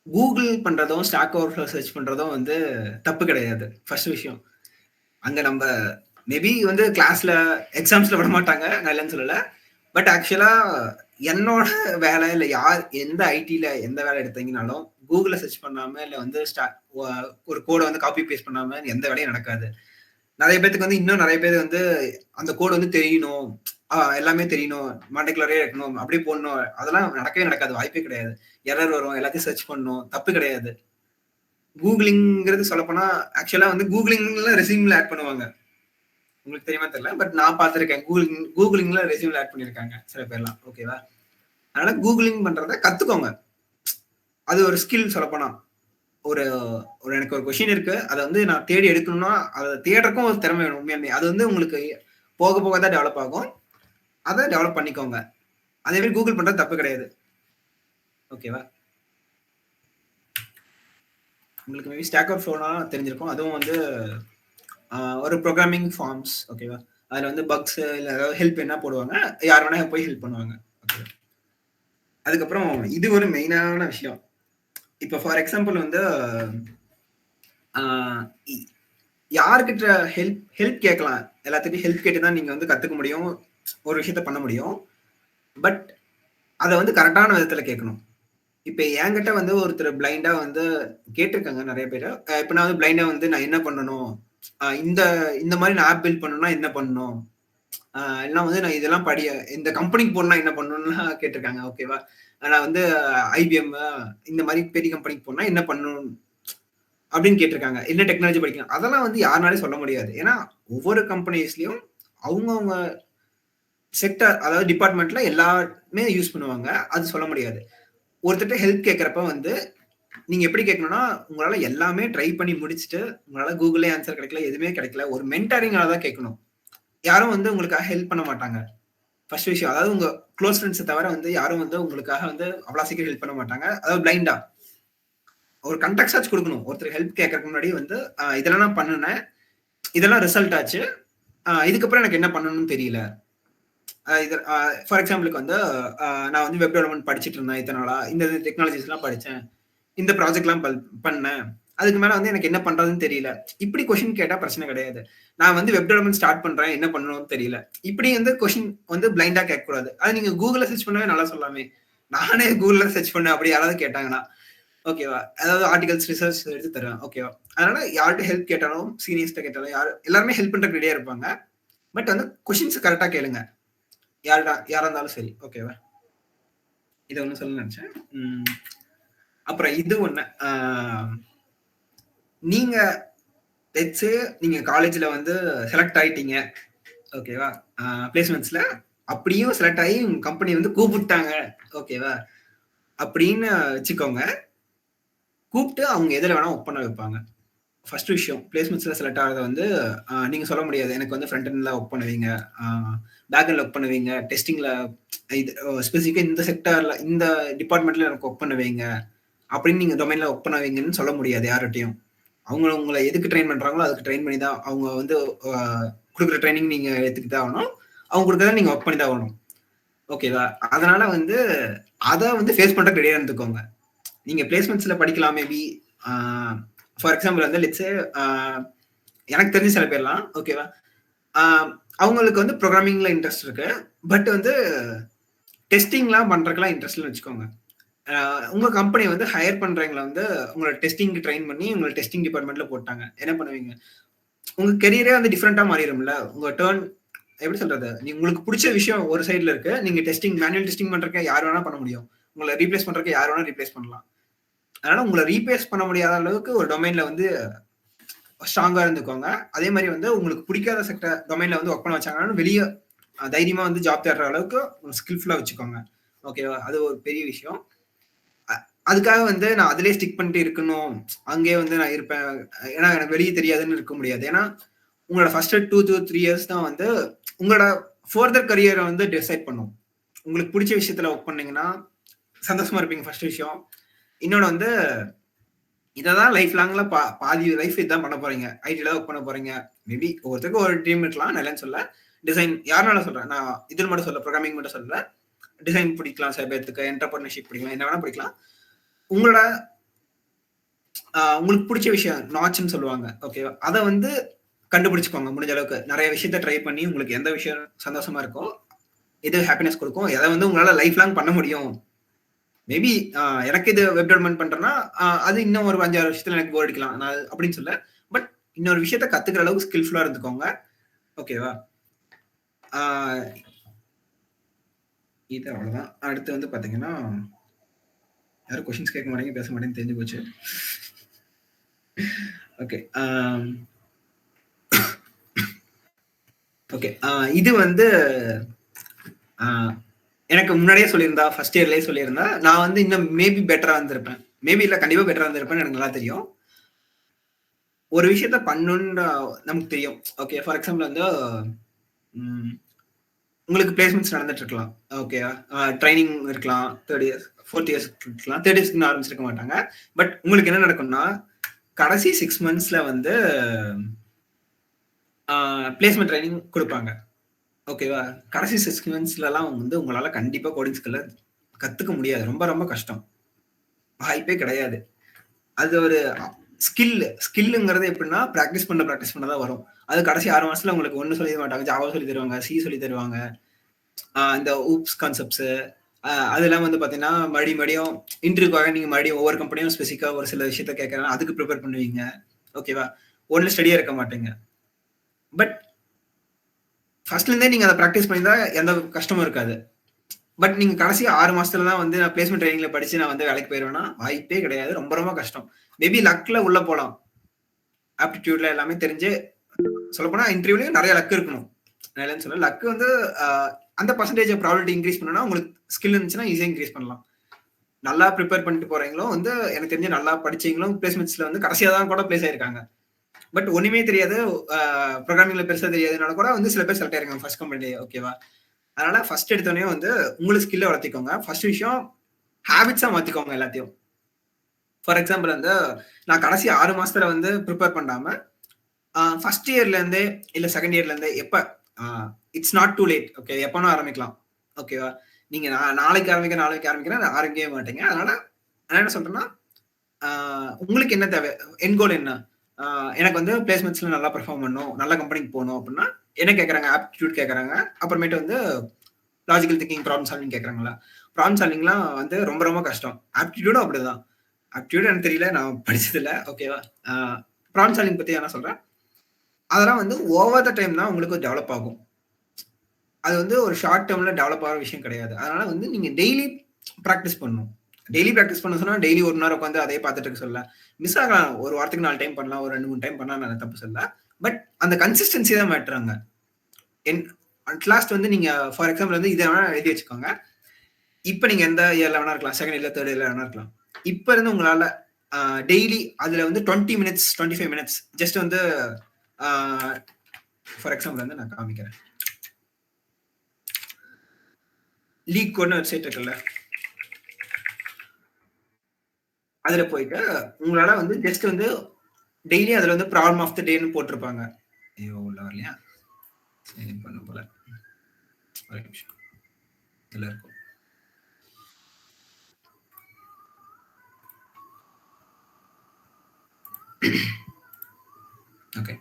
Speaker 1: கூகுள் பண்றதும் ஸ்டாக் ஓவர்ஃப்ளோ சர்ச் பண்றதும் வந்து தப்பு கிடையாது. ஃபர்ஸ்ட் விஷயம், அங்க நம்ம மேபி வந்து கிளாஸ்ல எக்ஸாம்ஸ்ல விட மாட்டாங்க, நான் இல்லைன்னு சொல்லல. பட் ஆக்சுவலா என்னோட வேலை இல்லை, எந்த ஐடில எந்த வேலை எடுத்தீங்கனாலும் கூகுள்ல சர்ச் பண்ணாம இல்ல வந்து ஒரு கோடை வந்து காப்பி பேஸ்ட் பண்ணாம எந்த வேலையும் நடக்காது. நிறைய பேருக்கு வந்து இன்னும் நிறைய பேர் வந்து அந்த கோடு வந்து தெரியணும், எல்லாமே தெரியணும், மண்டைக்குள்ளரே இருக்கணும், அப்படியே போடணும், அதெல்லாம் நடக்கவே நடக்காது, வாய்ப்பே கிடையாது. எரர் வரும், எல்லாத்தையும் சர்ச் பண்ணணும், தப்பு கிடையாது. கூகுளிங்கிறது சொல்லப்போனா ஆக்சுவலா வந்து கூகுளிங்ல ரெஸ்யூம்ல ஆட் பண்ணுவாங்க. உங்களுக்கு தெரியுமா தெரியல, பட் நான் பார்த்திருக்கேன். கூகுளிங்ல ரெஸ்யூம்ல ஆட் பண்ணிருக்காங்க சில பேர்லாம். ஓகேவா? அதனால கூகுளிங் பண்றத கத்துக்கோங்க. அது ஒரு ஸ்கில் சொல்லப்போனா. ஒரு எனக்கு ஒரு கொஸ்டின் இருக்கு, அதை வந்து நான் தேடி எடுக்கணும்னா அதை தேடுறக்கும் ஒரு திறமை வேணும் உண்மையாலுமே. அது வந்து உங்களுக்கு போக போக தான் டெவலப் ஆகும். அதை டெவலப் பண்ணிக்கோங்க. அதே மாதிரி கூகுள் பண்றது தப்பு கிடையாது. ஓகேவா? உங்களுக்கு மேபி ஸ்டாக் ஓவர்ஃப்ளோனா தெரிஞ்சிருக்கும். அதுவும் வந்து ஒரு ப்ரோக்ராமிங் ஃபார்ம்ஸ். ஓகேவா? அதுல வந்து பக்ஸ் இல்ல ஏதாவது ஹெல்ப் என்ன போடுவாங்க, யார் வேணா போய் ஹெல்ப் பண்ணுவாங்க. ஓகே. அதுக்கப்புறம் இது ஒரு மெயினான விஷயம். இப்போ ஃபார் எக்ஸாம்பிள் வந்து யார்கிட்ட ஹெல்ப் கேட்கலாம், எல்லாத்துக்கும் ஹெல்ப் கேட்டு தான் நீங்க வந்து கத்துக்க முடியும், ஒரு விஷயத்த பண்ண முடியும். பட் அதை வந்து கரெக்டான விதத்துல கேட்கணும். இப்ப என்கிட்ட வந்து ஒருத்தர் பிளைண்டா வந்து கேட்டிருக்காங்க நிறைய பேர். இப்ப நான் வந்து பிளைண்டா வந்து நான் என்ன பண்ணணும், இந்த மாதிரி நான் ஆப் பில்ட் பண்ணணும்னா என்ன பண்ணணும், எல்லாம் வந்து நான் இதெல்லாம் இந்த கம்பெனிக்கு போனா என்ன பண்ணணும்னா கேட்டிருக்காங்க. ஓகேவா? நான் வந்து IBM இந்த மாதிரி பெரிய கம்பெனிக்கு போனா என்ன பண்ணணும் அப்படின்னு கேட்டிருக்காங்க. என்ன டெக்னாலஜி படிக்கணும், அதெல்லாம் வந்து யாருனாலும் சொல்ல முடியாது. ஏன்னா ஒவ்வொரு கம்பெனிஸ்லயும் அவங்கவுங்க செக்டர், அதாவது டிபார்ட்மெண்ட்ல எல்லாருமே யூஸ் பண்ணுவாங்க. அது சொல்ல முடியாது. ஒருத்தட்ட ஹெல்ப் கேட்கறப்ப வந்து நீங்க எப்படி கேட்கணும்னா, உங்களால எல்லாமே ட்ரை பண்ணி முடிச்சுட்டு, உங்களால கூகுள்லயே ஆன்சர் கிடைக்கல, எதுவுமே கிடைக்கல. ஒரு மென்டாரிங்கால தான் கேட்கணும். யாரும் வந்து உங்களுக்காக ஹெல்ப் பண்ண மாட்டாங்க. ஃபர்ஸ்ட் விஷயம். அதாவது உங்க க்ளோஸ் ஃப்ரெண்ட்ஸ தவிர வந்து யாரும் வந்து உங்களுக்காக வந்து அவ்வளவு சீக்கிரம் ஹெல்ப் பண்ண மாட்டாங்க. அதாவது பிளைண்டா. ஒரு கான்டாக்ட்ஸ் ஆச்சு குடுக்கணும். ஒருத்தர் ஹெல்ப் கேட்கறதுக்கு முன்னாடி வந்து இதெல்லாம் நான் பண்ணுனேன். இதெல்லாம் ரிசல்ட் ஆச்சு. இதுக்கப்புறம் எனக்கு என்ன பண்ணணும்னு தெரியல. இது ஃபார் எக்ஸாம்பிளுக்கு வந்து நான் வந்து வெப் டெவலப்மென்ட் படிச்சுட்டு இருந்தேன் இத்தன நாளா. இந்த டெக்னாலஜிஸ்லாம் படிச்சேன். இந்த ப்ராஜெக்ட்லாம் பண்ணேன். அதுக்கு மேல வந்து எனக்கு என்ன பண்றதுன்னு தெரியல. இப்படி கொஸ்டின் கேட்டா பிரச்சனை கிடையாது. நான் வந்து வெப் டெவலப்மென்ட் ஸ்டார்ட் பண்றேன். என்ன பண்ணணும்னு தெரியல. இப்படி வந்து கொஸ்டின் வந்து பிளைண்டா கேட்கக்கூடாது. அது நீங்க கூகுள்ல சர்ச் பண்ணவே நல்லா சொல்லலாமே. நானே கூகுள்ல சர்ச் பண்ணேன் அப்படி யாராவது கேட்டாங்கன்னா, ஓகேவா? அதாவது ஆர்டிகல்ஸ் ரிசர்ச் எடுத்து தருவேன். ஓகேவா? அதனால யார்கிட்ட ஹெல்ப் கேட்டாலும், சீனியர்ஸ்ட்ட கேட்டாலும் எல்லாருமே ஹெல்ப் பண்றதுக்கு ரெடியா இருப்பாங்க. பட் வந்து கொஸ்டின்ஸ் கரெக்ட்டா கேளுங்க. யாரா இருந்தாலும் சரி. ஓகேவா? இத ஒண்ணு சொல்ல நினைச்சேன். அப்புறம் இது ஒண்ணு. நீங்க லெட்ஸ் சே நீங்க காலேஜ்ல வந்து செலக்ட் ஆயிட்டீங்க. ஓகேவா? பிளேஸ்மெண்ட்ஸ்ல அப்படியும் செலக்ட் ஆகி உங்க கம்பெனி வந்து கூப்பிட்டாங்க. ஓகேவா? அப்படின்னு வச்சுக்கோங்க. கூப்பிட்டு அவங்க எதுல வேணா ஒர்க் பண்ண வைப்பாங்க. ஃபர்ஸ்ட் விஷயம் பிளேஸ்மெண்ட்ஸ்ல செலக்ட் ஆகிறத வந்து நீங்க சொல்ல முடியாது. எனக்கு வந்து ஃப்ரண்ட் எண்ட்ல ஒர்க் பண்ணுவீங்க, பேக் எண்ட்ல ஒர்க் பண்ணுவீங்க, டெஸ்டிங்ல இது ஸ்பெசிஃபிக்கா இந்த செக்டார்ல இந்த டிபார்ட்மெண்ட்ல எனக்கு ஒர்க் பண்ணுவீங்க அப்படின்னு நீங்க டொமைன்ல ஒர்க் பண்ணுவீங்கன்னு சொல்ல முடியாது யார்கிட்டயும். அவங்க உங்களை எதுக்கு ட்ரெயின் பண்றாங்களோ அதுக்கு ட்ரெயின் பண்ணி தான் அவங்க வந்து கொடுக்குற ட்ரைனிங் நீங்க எடுத்துக்கிட்டு தான் ஆகணும். அவங்க கொடுக்கறத நீங்க ஒர்க் பண்ணி தான் ஆகணும். ஓகேவா? அதனால வந்து அதை வந்து ஃபேஸ் பண்றதுக்கு ரெடியா இருந்துக்கோங்க. நீங்க பிளேஸ்மெண்ட்ஸ்ல படிக்கலாம் மேபி. ஃபார் எக்ஸாம்பிள் வந்து லெட்ஸ் சே எனக்கு தெரிஞ்ச சில பேர்லாம் ஓகேவா, அவங்களுக்கு வந்து ப்ரோக்ராமிங்ல இன்ட்ரெஸ்ட் இருக்கு. பட் வந்து டெஸ்டிங்லாம் பண்றதுக்குலாம் இன்ட்ரெஸ்ட்னு வச்சுக்கோங்க. உங்க கம்பெனி வந்து ஹையர் பண்றவங்களை வந்து உங்களை டெஸ்டிங் ட்ரெயின் பண்ணி உங்களை டெஸ்டிங் டிபார்ட்மெண்ட்ல போட்டாங்க. என்ன பண்ணுவீங்க? உங்க கெரியரே வந்து டிஃப்ரெண்டா மாறிடும்ல. உங்க டர்ன் எப்படி சொல்றது, உங்களுக்கு பிடிச்ச விஷயம் ஒரு சைட்ல இருக்கு. நீங்க டெஸ்டிங் மேனுவல் டெஸ்டிங் பண்றதுக்கு யார் வேணா பண்ண முடியும். உங்களை ரீப்ளேஸ் பண்றதுக்கு யார் வேணா ரீப்ளேஸ் பண்ணலாம். அதனால உங்களை ரீப்ளேஸ் பண்ண முடியாத அளவுக்கு ஒரு டொமைன்ல வந்து ஸ்ட்ராங்கா இருந்துக்கோங்க. அதே மாதிரி வந்து உங்களுக்கு பிடிக்காத செக்டர் டொமைன்ல வந்து ஒர்க் பண்ண வச்சாங்கன்னா வெளியே தைரியமா வந்து ஜாப் தேடுற அளவுக்கு ஸ்கில்ஃபுல்லா வச்சுக்கோங்க. ஓகேவா? அது ஒரு பெரிய விஷயம். அதுக்காக வந்து நான் அதிலே ஸ்டிக் பண்ணிட்டு இருக்கணும், அங்கே வந்து நான் இருப்பேன், ஏன்னா எனக்கு வெளியே தெரியாதுன்னு இருக்க முடியாது. ஏன்னா உங்களோட ஃபர்ஸ்ட் 2 to 3 இயர்ஸ் தான் வந்து உங்களோட ஃபர்தர் கரியரை வந்து டிசைட் பண்ணும். உங்களுக்கு பிடிச்ச விஷயத்துல ஒர்க் பண்ணீங்கன்னா சந்தோஷமா இருப்பீங்க ஃபர்ஸ்ட் விஷயம். இன்னொன்று வந்து இதான் லைஃப் லாங்ல பாதி லைஃப் இதான் பண்ண போறீங்க. ஐடில ஒர்க் பண்ண போறீங்க. மேபி ஒவ்வொருத்தருக்கும் ஒரு ட்ரீம் இருக்கலாம். நான் இல்லைன்னு சொல்ல. டிசைன் யாருனாலும் சொல்றேன். நான் இதில் மட்டும் சொல்ல, ப்ரோக்ராமிங் மட்டும் சொல்ல. டிசைன் பிடிக்கலாம், சில பேருக்கு என்டர்பிரினர்ஷிப் பிடிக்கலாம், என்ன வேணா பிடிக்கலாம். உங்களோட உங்களுக்கு பிடிச்ச விஷயம் நாட்ச்னு சொல்லுவாங்க. ஓகேவா? அதை வந்து கண்டுபிடிச்சுக்கோங்க முடிஞ்ச அளவுக்கு. நிறைய விஷயத்த ட்ரை பண்ணி உங்களுக்கு எந்த விஷயம் சந்தோஷமா இருக்கோ, எது ஹாப்பினஸ் கொடுக்கும், எதை வந்து உங்களால லைஃப் லாங் பண்ண முடியும். மேபி எனக்கு இது வெப் டெவலப்மெண்ட் பண்றேன்னா அது இன்னும் ஒரு 5-6 வருஷத்துல எனக்கு போர் அடிக்கலாம். நான் அப்படின்னு சொல்ல. பட் இன்னொரு விஷயத்த கத்துக்கிற அளவுக்கு ஸ்கில்ஃபுல்லா இருந்துக்கோங்க. ஓகேவா? இது அவ்வளவுதான். அடுத்து வந்து பாத்தீங்கன்னா யாரும் கொஸ்டின்ஸ் கேட்க மாட்டேங்க, பேச மாட்டேன்னு தெரிஞ்சு போச்சு. ஓகே. ஓகே. இது வந்து எனக்கு முன்னாடியே சொல்லியிருந்தா, ஃபர்ஸ்ட் இயர்லயே சொல்லியிருந்தா, நான் வந்து இன்னும் மேபி பெட்டரா இருந்திருப்பேன். மேபி இல்ல, கண்டிப்பா பெட்டரா இருந்திருப்பேன். எனக்கு நல்லா தெரியும். ஒரு விஷயத்த பண்ணணும்னு நமக்கு தெரியும். ஓகே. ஃபார் எக்ஸாம்பிள் வந்து உங்களுக்கு பிளேஸ்மெண்ட்ஸ் நடந்துட்டு இருக்கலாம். ஓகே. ட்ரைனிங் இருக்கலாம். 3rd இயர்ஸ் 4th இயர்ஸ் இருக்கலாம். 3rd இயர்ஸ்க்கு ஆரம்பிச்சிருக்க மாட்டாங்க. பட் உங்களுக்கு என்ன நடக்கும்னா கடைசி 6 monthsல வந்து பிளேஸ்மெண்ட் ட்ரைனிங் கொடுப்பாங்க. ஓகேவா? கடைசி 6 monthsலாம் வந்து உங்களால கண்டிப்பா கோடிங் ஸ்கில்ல கத்துக்க முடியாது. ரொம்ப ரொம்ப கஷ்டம். வாய்ப்பே கிடையாது. அது ஒரு ஸ்கில்லுங்கிறது எப்படின்னா பிராக்டிஸ் பண்ண தான் வரும். அது கடைசி 6 மாசத்துல உங்களுக்கு ஒண்ணு சொல்லி மாட்டாங்க. ஜாவா சொல்லி தருவாங்க, சி சொல்லி தருவாங்க, இந்த ஊப்ஸ் கான்செப்ட்ஸ். அதெல்லாம் வந்து பாத்தீங்கன்னா மறுபடியும் இன்டர்வியூக்காக நீங்க மறுபடியும் ஒவ்வொரு கம்பெனியும் ஸ்பெசிஃபிக்கா ஒரு சில விஷயத்த கேட்கறாங்க, அதுக்கு ப்ரிப்பேர் பண்ணுவீங்க. ஓகேவா? ஒன்ல ஸ்டடியா இருக்க மாட்டீங்க. பட் ஃபர்ஸ்ட்ல இருந்தே நீங்க அதை ப்ராக்டிஸ் பண்ணியிருந்தா எந்த கஷ்டமும் இருக்காது. பட் நீங்க கடைசி 6 மாசத்துல தான் வந்து நான் பிளேஸ்மெண்ட் ட்ரைனிங்ல படிச்சு நான் வந்து வேலைக்கு போயிருவேன்னா வாய்ப்பே கிடையாது. ரொம்ப ரொம்ப கஷ்டம். மேபி லக்ல உள்ள போலாம். ஆப்டிடியூட்ல எல்லாமே தெரிஞ்சு சொல்லப்போனா இன்டர்வியூலயும் நிறைய லக் இருக்கணும். நான் இல்லைன்னு சொல்ல. லக் வந்து அந்த பர்சன்டேஜ் ப்ராபபிலிட்டி இன்க்ரீஸ் பண்ணனா உங்களுக்கு ஸ்கில் இருந்துச்சுன்னா ஈஸியா இன்க்ரீஸ் பண்ணலாம். நல்லா ப்ரிப்பேர் பண்ணிட்டு போறீங்களும் வந்து எனக்கு தெரிஞ்சு நல்லா படிச்சீங்களும் பிளேஸ்மெண்ட்ஸ்ல வந்து கடைசியா தான் கூட பிளேஸ் ஆயிருக்காங்க. பட் ஒண்ணுமே தெரியாது, ப்ரோக்ராமிங்ல பெருசா தெரியாதுனால கூட வந்து சில பேர் செலக்ட் ஆயிருக்காங்க ஃபர்ஸ்ட் கம்பெனிலேயே. ஓகேவா? அதனால ஃபர்ஸ்ட் எடுத்தோடனே வந்து உங்களுக்கு ஸ்கில்ல வளர்த்திக்கோங்க. ஃபர்ஸ்ட் விஷயம் ஹேபிட்ஸா மாத்திக்கோங்க எல்லாத்தையும். ஃபார் எக்ஸாம்பிள் வந்து நான் கடைசி 6 மாசத்துல வந்து ப்ரிப்பேர் பண்ணாம ஃபர்ஸ்ட் இயர்ல இருந்தே இல்ல செகண்ட் இயர்ல இருந்தே எப்ப it's not too late. Okay, எப்போனா ஆரம்பிக்கலாம். ஓகேவா? நீங்க நாளைக்கு ஆரம்பிக்கிறேன் ஆரம்பிக்கவே மாட்டீங்க. அதனால நான் என்ன சொல்றேன்னா, உங்களுக்கு என்ன தேவை, என் கோல் என்ன, எனக்கு வந்து பிளேஸ்மெண்ட்ஸ்ல நல்லா பெர்ஃபார்ம் பண்ணணும், நல்ல கம்பெனிக்கு போகணும் அப்படின்னா என்ன கேட்கறாங்க, ஆப்டிடியூட் கேட்கறாங்க, அப்புறமேட்டு வந்து லாஜிக்கல் திங்கிங், ப்ராப்ளம் சால்விங் கேட்கறாங்களா. ப்ராப்ளம் சால்விங்லாம் வந்து ரொம்ப ரொம்ப கஷ்டம். ஆப்டிடியூடும் அப்படிதான். ஆப்டிடியூட் எனக்கு தெரியல, நான் படிச்சது இல்லை. ஓகேவா? ப்ராப்ளம் சால்விங் பத்தி என்ன சொல்றேன், அதெல்லாம் வந்து ஓவர் த டைம் தான் உங்களுக்கு டெவலப் ஆகும். அது வந்து ஒரு ஷார்ட் டேர்ம்ல டெவலப் ஆகிற விஷயம் கிடையாது. அதனால வந்து நீங்க டெய்லி ப்ராக்டிஸ் பண்ணணும். டெய்லி ப்ராக்டிஸ் பண்ண சொன்னா டெய்லி 1 நேரம் உட்காந்து அதே பார்த்துட்டு இருக்க சொல்ல. மிஸ் ஆகலாம், ஒரு வாரத்துக்கு 4 டைம் பண்ணலாம், ஒரு 2-3 டைம் பண்ணலாம், நான் தப்பு சொல்ல. பட் அந்த கன்சிஸ்டன்சி தான் மேட்டருங்க. அட் லாஸ்ட் வந்து நீங்க ஃபார் எக்ஸாம்பிள் வந்து இதை வேணா எழுதி வச்சுக்கோங்க. இப்ப நீங்க எந்த இயர்ல வேணா இருக்கலாம், செகண்ட் இயர்ல தேர்ட் இயர்ல வேணா இருக்கலாம். இப்ப இருந்து உங்களால டெய்லி அதுல வந்து 20 மினிட்ஸ் 25 மினிட்ஸ் ஜஸ்ட் வந்து ஃபார் எக்ஸாம்பிள் வந்து நான் காமிக்கிறேன். லீக் கோட்னு வெப்சைட் இருக்குல்ல, அதுல போயிட்டு உங்களால வந்து ஜஸ்ட் வந்து டெய்லி அதுல வந்து ப்ராப்ளம் ஆஃப் த டேன்னு போட்டிருப்பாங்க. ஐயோ உள்ள வரலையா, சரி பண்ண போல, ஒரு நிமிஷம் இதுல இருக்கும். ஓகே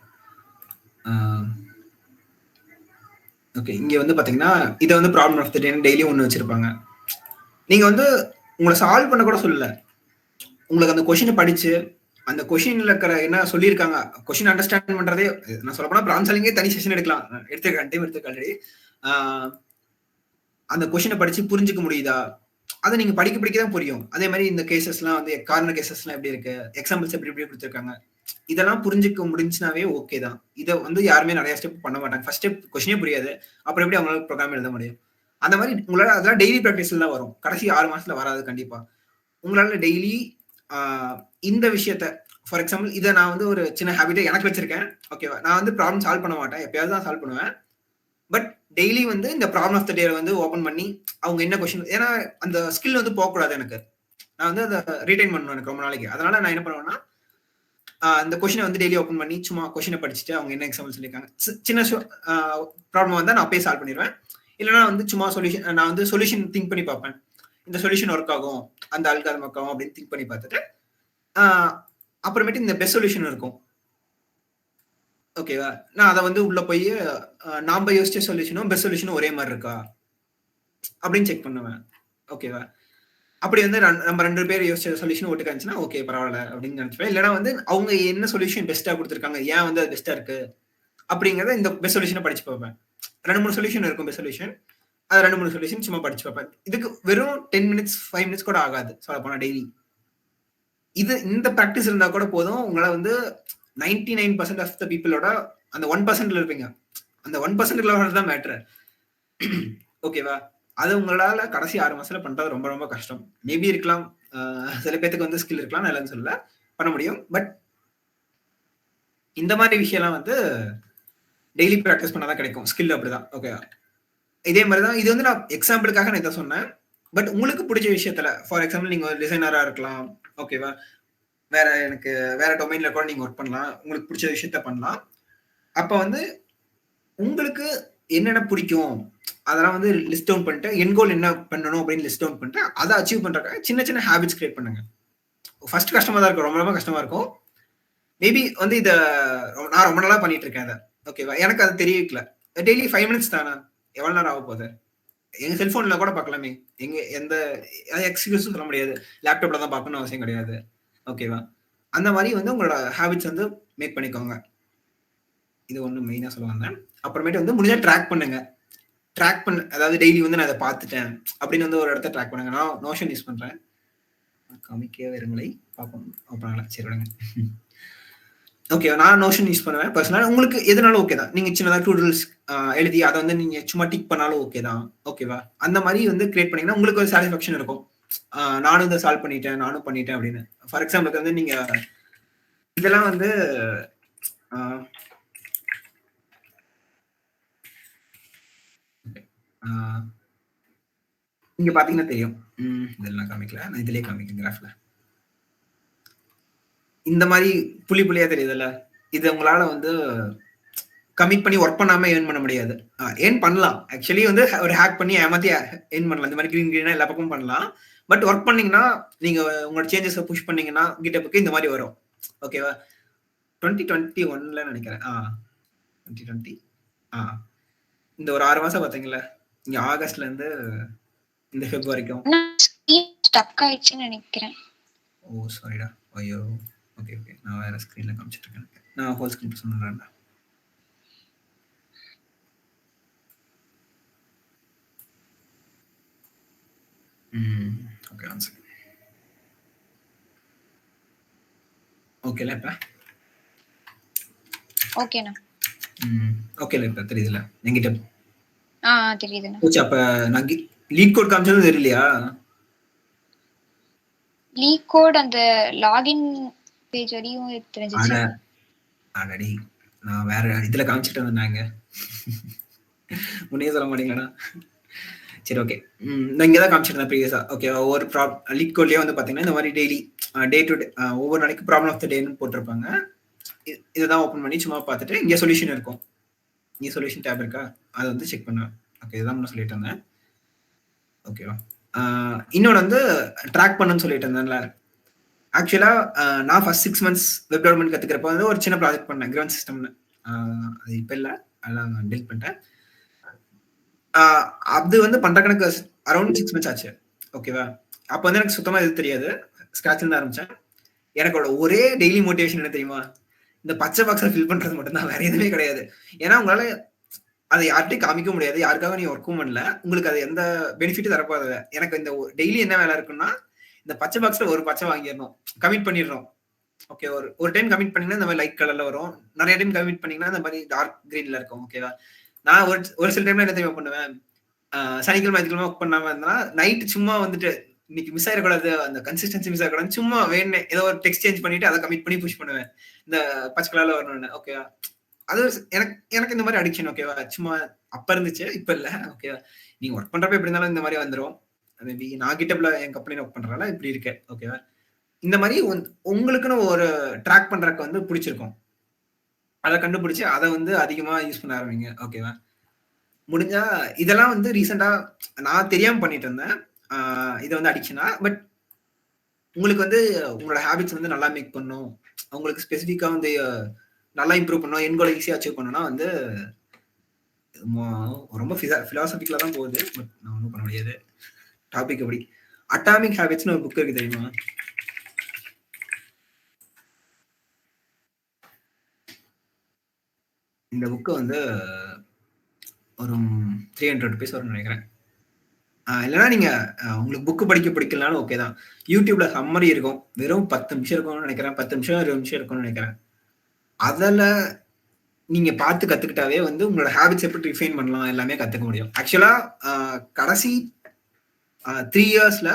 Speaker 1: ஓகே, இங்க வந்து பாத்தீங்கன்னா இதை வந்து problem of the day daily ஒன்று வச்சிருப்பாங்க. நீங்க வந்து உங்களை சால்வ் பண்ண கூட சொல்லல, உங்களுக்கு அந்த கொஸ்டினை படிச்சு அந்த கொஸ்டின்ல இருக்கிற என்ன சொல்லியிருக்காங்க, கொஸ்டின் அண்டர்ஸ்டாண்ட் பண்றதே, நான் சொல்ல போனா ப்ராப்ளம் சால்விங்கே தனி செஷன் எடுக்கலாம், எடுத்துக்க அந்த கொஸ்டினை படிச்சு புரிஞ்சுக்க முடியுதா, அதை நீங்க படிக்க தான் புரியும். அதே மாதிரி இந்த கேசஸ்லாம் வந்து கார்னர் கேசஸ்லாம் எப்படி இருக்கு, எக்ஸாம்பிள்ஸ் எப்படி கொடுத்துருக்காங்க, இதெல்லாம் புரிஞ்சுக்க முடிஞ்சுனாவே ஓகே தான். இதை வந்து யாருமே நிறைய ஸ்டெப் பண்ண மாட்டாங்க. ஃபர்ஸ்ட் ஸ்டெப் கொஸ்டினே புரியாது, அப்புறம் எப்படி அவங்களால ப்ரோக்ராம் எழுத முடியும். அந்த மாதிரி உங்களால அதெல்லாம் டெய்லி ப்ராக்டிஸ்ல தான் வரும், கடைசி 6 மாசத்துல வராது கண்டிப்பா. உங்களால டெய்லி இந்த விஷயத்த, ஃபார் எக்ஸாம்பிள் இதை நான் வந்து ஒரு சின்ன ஹேபிட்டை எனக்கு வச்சிருக்கேன். ஓகேவா? நான் வந்து ப்ராப்ளம் சால்வ் பண்ண மாட்டேன், எப்பயாவது தான் சால்வ் பண்ணுவேன். பட் டெய்லி வந்து இந்த ப்ராப்ளம் ஆஃப் த டே வந்து ஓப்பன் பண்ணி அவங்க என்ன கொஸ்டின், ஏன்னா அந்த ஸ்கில் வந்து போகக்கூடாது எனக்கு, நான் வந்து அதை ரீடைன் பண்ணணும் எனக்கு ரொம்ப நாளைக்கு. அதனால நான் என்ன பண்ணுவேன்னா, அந்த கொஸ்டினை வந்து டெய்லி ஓப்பன் பண்ணி சும்மா கொஸ்டினை படிச்சுட்டு அவங்க என்ன எக்ஸாம்பிள் சொல்லியிருக்காங்க, சின்ன ப்ராப்ளம் வந்தால் நான் அப்பயே சால்வ் பண்ணிடுவேன். இல்லைனா வந்து சும்மா சொல்யூஷன், நான் வந்து சொல்யூஷன் திங்க் பண்ணி பார்ப்பேன், இந்த சொல்யூஷன் ஒர்க் ஆகும், அந்த அல்காரிதம் ஒர்க் ஆகும் அப்படின்னு திங்க் பண்ணி பார்த்துட்டு அப்புறமேட்டு இந்த பெஸ்ட் சொல்யூஷன் இருக்கும். ஓகேவா? நான் அதை வந்து உள்ள போய் நாம யோசிச்ச சொல்யூஷனும் பெஸ்ட் சொல்யூஷனும் ஒரே மாதிரி இருக்கா அப்படின்னு செக் பண்ணுவேன். ஓகேவா? அப்படி வந்து நம்ம 2 பேர் யோசிச்ச சொல்யூஷன் ஒட்டுக்கா இருந்துச்சுன்னா ஓகே பரவாயில்ல அப்படின்னு நினைச்சுப்பேன். இல்லைன்னா வந்து அவங்க என்ன சொல்யூஷன் பெஸ்டா கொடுத்துருக்காங்க, ஏன் வந்து அது பெஸ்டா இருக்கு அப்படிங்கிறத இந்த பெஸ்ட் சொல்யூஷனை படிச்சு பார்ப்பேன். 2-3 சொல்யூஷன் இருக்கும் பெஸ்ட் சொல்யூஷன், அது 2-3 சொல்யூஷன் சும்மா படிச்சு பார்ப்பேன். இதுக்கு வெறும் 10 மினிட்ஸ் 5 மினிட்ஸ் கூட ஆகாது சொல்ல போனா டெய்லி. இந்த ப்ராக்டிஸ் இருந்தா கூட போதும், உங்களை வந்து 99% ஆஃப் த பீப்புளோட அந்த 1%ல இருப்பீங்க. அந்த 1% தான் மேட்ரு. ஓகேவா? அது உங்களால கடைசி 6 மாசத்துல பண்றது ரொம்ப ரொம்ப கஷ்டம். மேபி இருக்கலாம், சில பேருக்கு வந்து ஸ்கில் இருக்கலாம், நான் இல்லைன்னு சொல்லல, பண்ண முடியும். பட் இந்த மாதிரி விஷயம்லாம் வந்து டெய்லி ப்ராக்டிஸ் பண்ணாதான் கிடைக்கும். ஸ்கில் அப்படிதான். ஓகே, இதே மாதிரி தான் இது வந்து நான் எக்ஸாம்பிளுக்காக நான் இதை சொன்னேன். பட் உங்களுக்கு பிடிச்ச விஷயத்துல, ஃபார் எக்ஸாம்பிள் நீங்க ஒரு டிசைனரா இருக்கலாம். ஓகேவா? வேற டொமைன்ல கூட நீங்க ஒர்க் பண்ணலாம், உங்களுக்கு பிடிச்ச விஷயத்த பண்ணலாம். அப்ப வந்து உங்களுக்கு என்னென்ன பிடிக்கும் அதெல்லாம் வந்து லிஸ்ட் டவுன் பண்ணிட்டு, என் கோல் என்ன பண்ணணும் அப்படின்னு லிஸ்ட் டவுன் பண்ணிட்டு அதை அச்சீவ் பண்றதுக்காக சின்ன சின்ன ஹேபிட்ஸ் கிரியேட் பண்ணுங்க. ஃபர்ஸ்ட் கஷ்டமா தான் இருக்கும், ரொம்ப ரொம்ப கஷ்டமா இருக்கும். மேபி வந்து இதை நான் ரொம்ப நாளா பண்ணிட்டு இருக்கேன் அதை. ஓகேவா? எனக்கு அது தெரியல. டெய்லி 5 மினிட்ஸ் தானே, எவ்வளவு நேரம் ஆக போகுது, எங்க செல்போன்ல கூட பார்க்கலாமே, எங்க எந்த எக்ஸ்கியூஸ் சொல்ல முடியாது, லேப்டாப்ல தான் பார்க்கணும் அவசியம் கிடையாது. ஓகேவா? அந்த மாதிரி வந்து உங்களோட ஹேபிட்ஸ் வந்து மேக் பண்ணிக்கோங்க. இது ஒன்று மெயினா சொல்ல வந்தேன். அப்புறமேட்டு வந்து முடிஞ்சா ட்ராக் பண்ணுங்க. ட்ராக் பண்ண, அதாவது டெய்லி வந்து நான் அதை பார்த்துட்டேன் அப்படின்னு வந்து ஒரு இடத்த ட்ராக் பண்ணுங்க. நான் நோஷன் யூஸ் பண்றேன், காமிக்க வெறுமலை பார்க்கணும் அப்படிங்களா, சரி விடுங்க. ஓகே, நான் நோஷன் யூஸ் பண்ணுவேன் பர்சனலா. உங்களுக்கு எதுனாலும் ஓகே தான். நீங்க சின்னதாக டூடல்ஸ் எழுதி அதை வந்து நீங்க சும்மா டிக் பண்ணாலும் ஓகே தான். ஓகேவா? அந்த மாதிரி வந்து கிரியேட் பண்ணீங்கன்னா உங்களுக்கு ஒரு சாட்டிஸ்ஃபேக்ஷன் இருக்கும். நானும் இதை சால்வ் பண்ணிட்டேன், நானும் பண்ணிட்டேன் அப்படின்னு. ஃபார் எக்ஸாம்பிளுக்கு வந்து நீங்க இதெல்லாம் வந்து நீங்க பாத்தீங்கன்னா தெரியும். இதெல்லாம் காமிக்கல, நான் இதுலயே காமிக்கிறேன் கிராஃப்ல. இந்த மாதிரி புள்ளி புள்ளியா தெரியுதுல்ல, இது உங்களால வந்து கமிட் பண்ணி ஒர்க் பண்ணாம ஏர்ன் பண்ண முடியாது. ஏர்ன் பண்ணலாம் ஆக்சுவலி, வந்து ஒரு ஹேக் பண்ணி ஏமாத்தி ஏர்ன் பண்ணலாம். இந்த மாதிரி கிரீனா எல்லா பக்கமும் பண்ணலாம். பட் ஒர்க் பண்ணீங்கன்னா நீங்க உங்களோட சேஞ்சஸ் புஷ் பண்ணீங்கன்னா GitHubக்கு இந்த மாதிரி வரும். ஓகேவா? 2021ல நினைக்கிறேன். 2020 இந்த ஒரு 6 மாசம் பாத்தீங்களா, இங்க ஆகஸ்ட்ல இருந்து இந்த ஃபெப் வரைக்கும்
Speaker 4: ஸ்டக் ஆயிடுச்சுன்னு நினைக்கிறேன்.
Speaker 1: ஓ சாரிடா, ஐயோ. ஓகே ஓகே, நான் வேற ஸ்கிரீன்ல காமிச்சிட்டு இருக்கேன். நான் ஹோல் ஸ்கிரீன் சொன்னேன்டா. Okay, one second. ஓகேல இப்ப
Speaker 4: ஓகேண்ணா.
Speaker 1: ஓகேல இப்ப தெரியுதுல என்கிட்ட?
Speaker 4: தெரியுதுண்ணா.
Speaker 1: ஓகே, அப்ப நான் லீட் கோட் காமிச்சது தெரியலையா?
Speaker 4: லீக் கோட் அந்த லாகின் பேஜ் வரையும் தெரிஞ்சிச்சு.
Speaker 1: ஆல்ரெடி நான் வேற இதுல காமிச்சிட்டு வந்தாங்க. முன்னே சொல்ல மாட்டீங்களா? சரி ஓகே, நான் இங்கே தான் காமிச்சிருந்தேன் ப்ரீவியஸா. ஓகே, ஒவ்வொரு லீட் கோட்லேயே வந்து பார்த்தீங்கன்னா இந்த மாதிரி டெய்லி டே டு டே ஒவ்வொரு நாளைக்கு ப்ராப்ளம் ஆஃப் த டேன்னு போட்டிருப்பாங்க. இதை தான் ஓப்பன் பண்ணி சும்மா பார்த்துட்டு இங்கே சொல்யூஷன் இருக்கும். இங்கே சொல்யூஷன் டேப் இருக்கா, அதை வந்து செக் பண்ணுவேன். ஓகே, இதுதான் நான் சொல்லிட்டு இருந்தேன். ஓகேவா? இன்னொன்று வந்து ட்ராக் பண்ணுன்னு சொல்லிட்டு இருந்தேன்ல. ஆக்சுவலாக நான் ஃபர்ஸ்ட் 6 months வெப் டெவலப்மெண்ட் கற்றுக்கிறப்ப வந்து ஒரு சின்ன ப்ராஜெக்ட் பண்ணேன், கிரவுண்ட் சிஸ்டம்னு. அது இப்போ இல்லை, அதெல்லாம் நான் டெலிட் பண்ணிட்டேன். அது வந்து பண்ற கணக்கு அரௌண்ட் 6 months ஆச்சு. ஓகேவா? அப்போ வந்து எனக்கு சுத்தமா இது தெரியாது, ஸ்கிராட்ச்ல இருந்து ஆரம்பிச்சேன். எனக்கு ஒரே டெய்லி மோட்டிவேஷன் என்ன தெரியுமா? இந்த பச்சை பாக்ஸை ஃபில் பண்றது மட்டும் தான், வேற எதுவுமே கிடையாது. ஏன்னா உங்களால அதை யார்கிட்டையும் காமிக்க முடியாது, யாருக்காக நீ ஒர்க்கும் பண்ணல, உங்களுக்கு அது எந்த பெனிஃபிட்டும் தரப்போதில்லை. எனக்கு இந்த டெய்லி என்ன வேலை இருக்குன்னா, இந்த பச்சை பாக்ஸ்ல ஒரு பச்சை வாங்கிடணும், கமிட் பண்ணிடுறோம். ஓகே, ஒரு டைம் கமிட் பண்ணீங்கன்னா இந்த மாதிரி லைட் கலர்ல வரும், நிறைய டைம் கமிட் பண்ணீங்கன்னா இந்த மாதிரி டார்க் கிரீன்ல இருக்கும். ஓகேவா? நான் ஒரு சில டைம்ல என்ன தெரியுமா பண்ணுவேன், சனிக்கிழமை ஞாயிற்றுக்கிழமை ஒர்க் பண்ணாம இருந்தா நைட் சும்மா வந்துட்டு இன்னைக்கு மிஸ் ஆயிடக்கூடாது, அந்த கன்சிஸ்டன்சி மிஸ் ஆகக்கூடாது, சும்மா வேணே ஏதோ ஒரு டெக்ஸ்ட் சேஞ்ச் பண்ணிட்டு அதை கமிட் பண்ணி புஷ் பண்ணுவேன், இந்த பச்சை கலர்ல வரணும்னு. ஓகேவா? அது எனக்கு இந்த மாதிரி அடிக்ஷன். ஓகேவா? சும்மா அப்ப இருந்துச்சு, இப்ப இல்ல. ஓகேவா? நீங்க ஒர்க் பண்றப்ப எப்படி இருந்தாலும் இந்த மாதிரி வந்துடும். மேபி நான் GitHubல என் கம்பெனில ஒர்க் பண்றதால இப்படி இருக்கேன். ஓகேவா? இந்த மாதிரி உங்களுக்குன்னு ஒரு ட்ராக் பண்றதுக்கு வந்து பிடிச்சிருக்கும், அதை கண்டுபிடிச்சு அதை வந்து அதிகமா யூஸ் பண்ண ஆரம்பிங்க. ஓகேவா? முடிஞ்சா இதெல்லாம் வந்து ரீசெண்டா நான் தெரியாம பண்ணிட்டு இருந்தேன், இதை வந்து அடிக்ஷனா. பட் உங்களுக்கு வந்து உங்களோட ஹேபிட்ஸ் வந்து நல்லா மேக் பண்ணும், உங்களுக்கு ஸ்பெசிஃபிக்கா வந்து நல்லா இம்ப்ரூவ் பண்ணும், என் கோலை ஈஸியா அச்சீவ் பண்ணணும்னா வந்து ரொம்ப பிலாசபிக்கலா தான் போகுது. பட் நான் ஒன்றும் பண்ண முடியாது. டாபிக் எப்படி அட்டாமிக் ஹேபிட்ஸ்னு ஒரு புக் இருக்கு தெரியுமா? இந்த புக்கு வந்து ஒரு 300 rupees வரும்னு நினைக்கிறேன். இல்லைன்னா நீங்க உங்களுக்கு புக்கு படிக்க பிடிக்கலனாலும் ஓகே தான், யூடியூப்ல சம்மரி இருக்கும், வெறும் 10 நிமிஷம் இருக்கும்னு நினைக்கிறேன், 10 நிமிஷம் 20 நிமிஷம் இருக்கும்னு நினைக்கிறேன். அதில் நீங்க பார்த்து கத்துக்கிட்டாவே வந்து உங்களோட ஹேபிட்ஸ் எப்படி ரிஃபைன் பண்ணலாம் எல்லாமே கத்துக்க முடியும். ஆக்சுவலா கடைசி 3 yearsல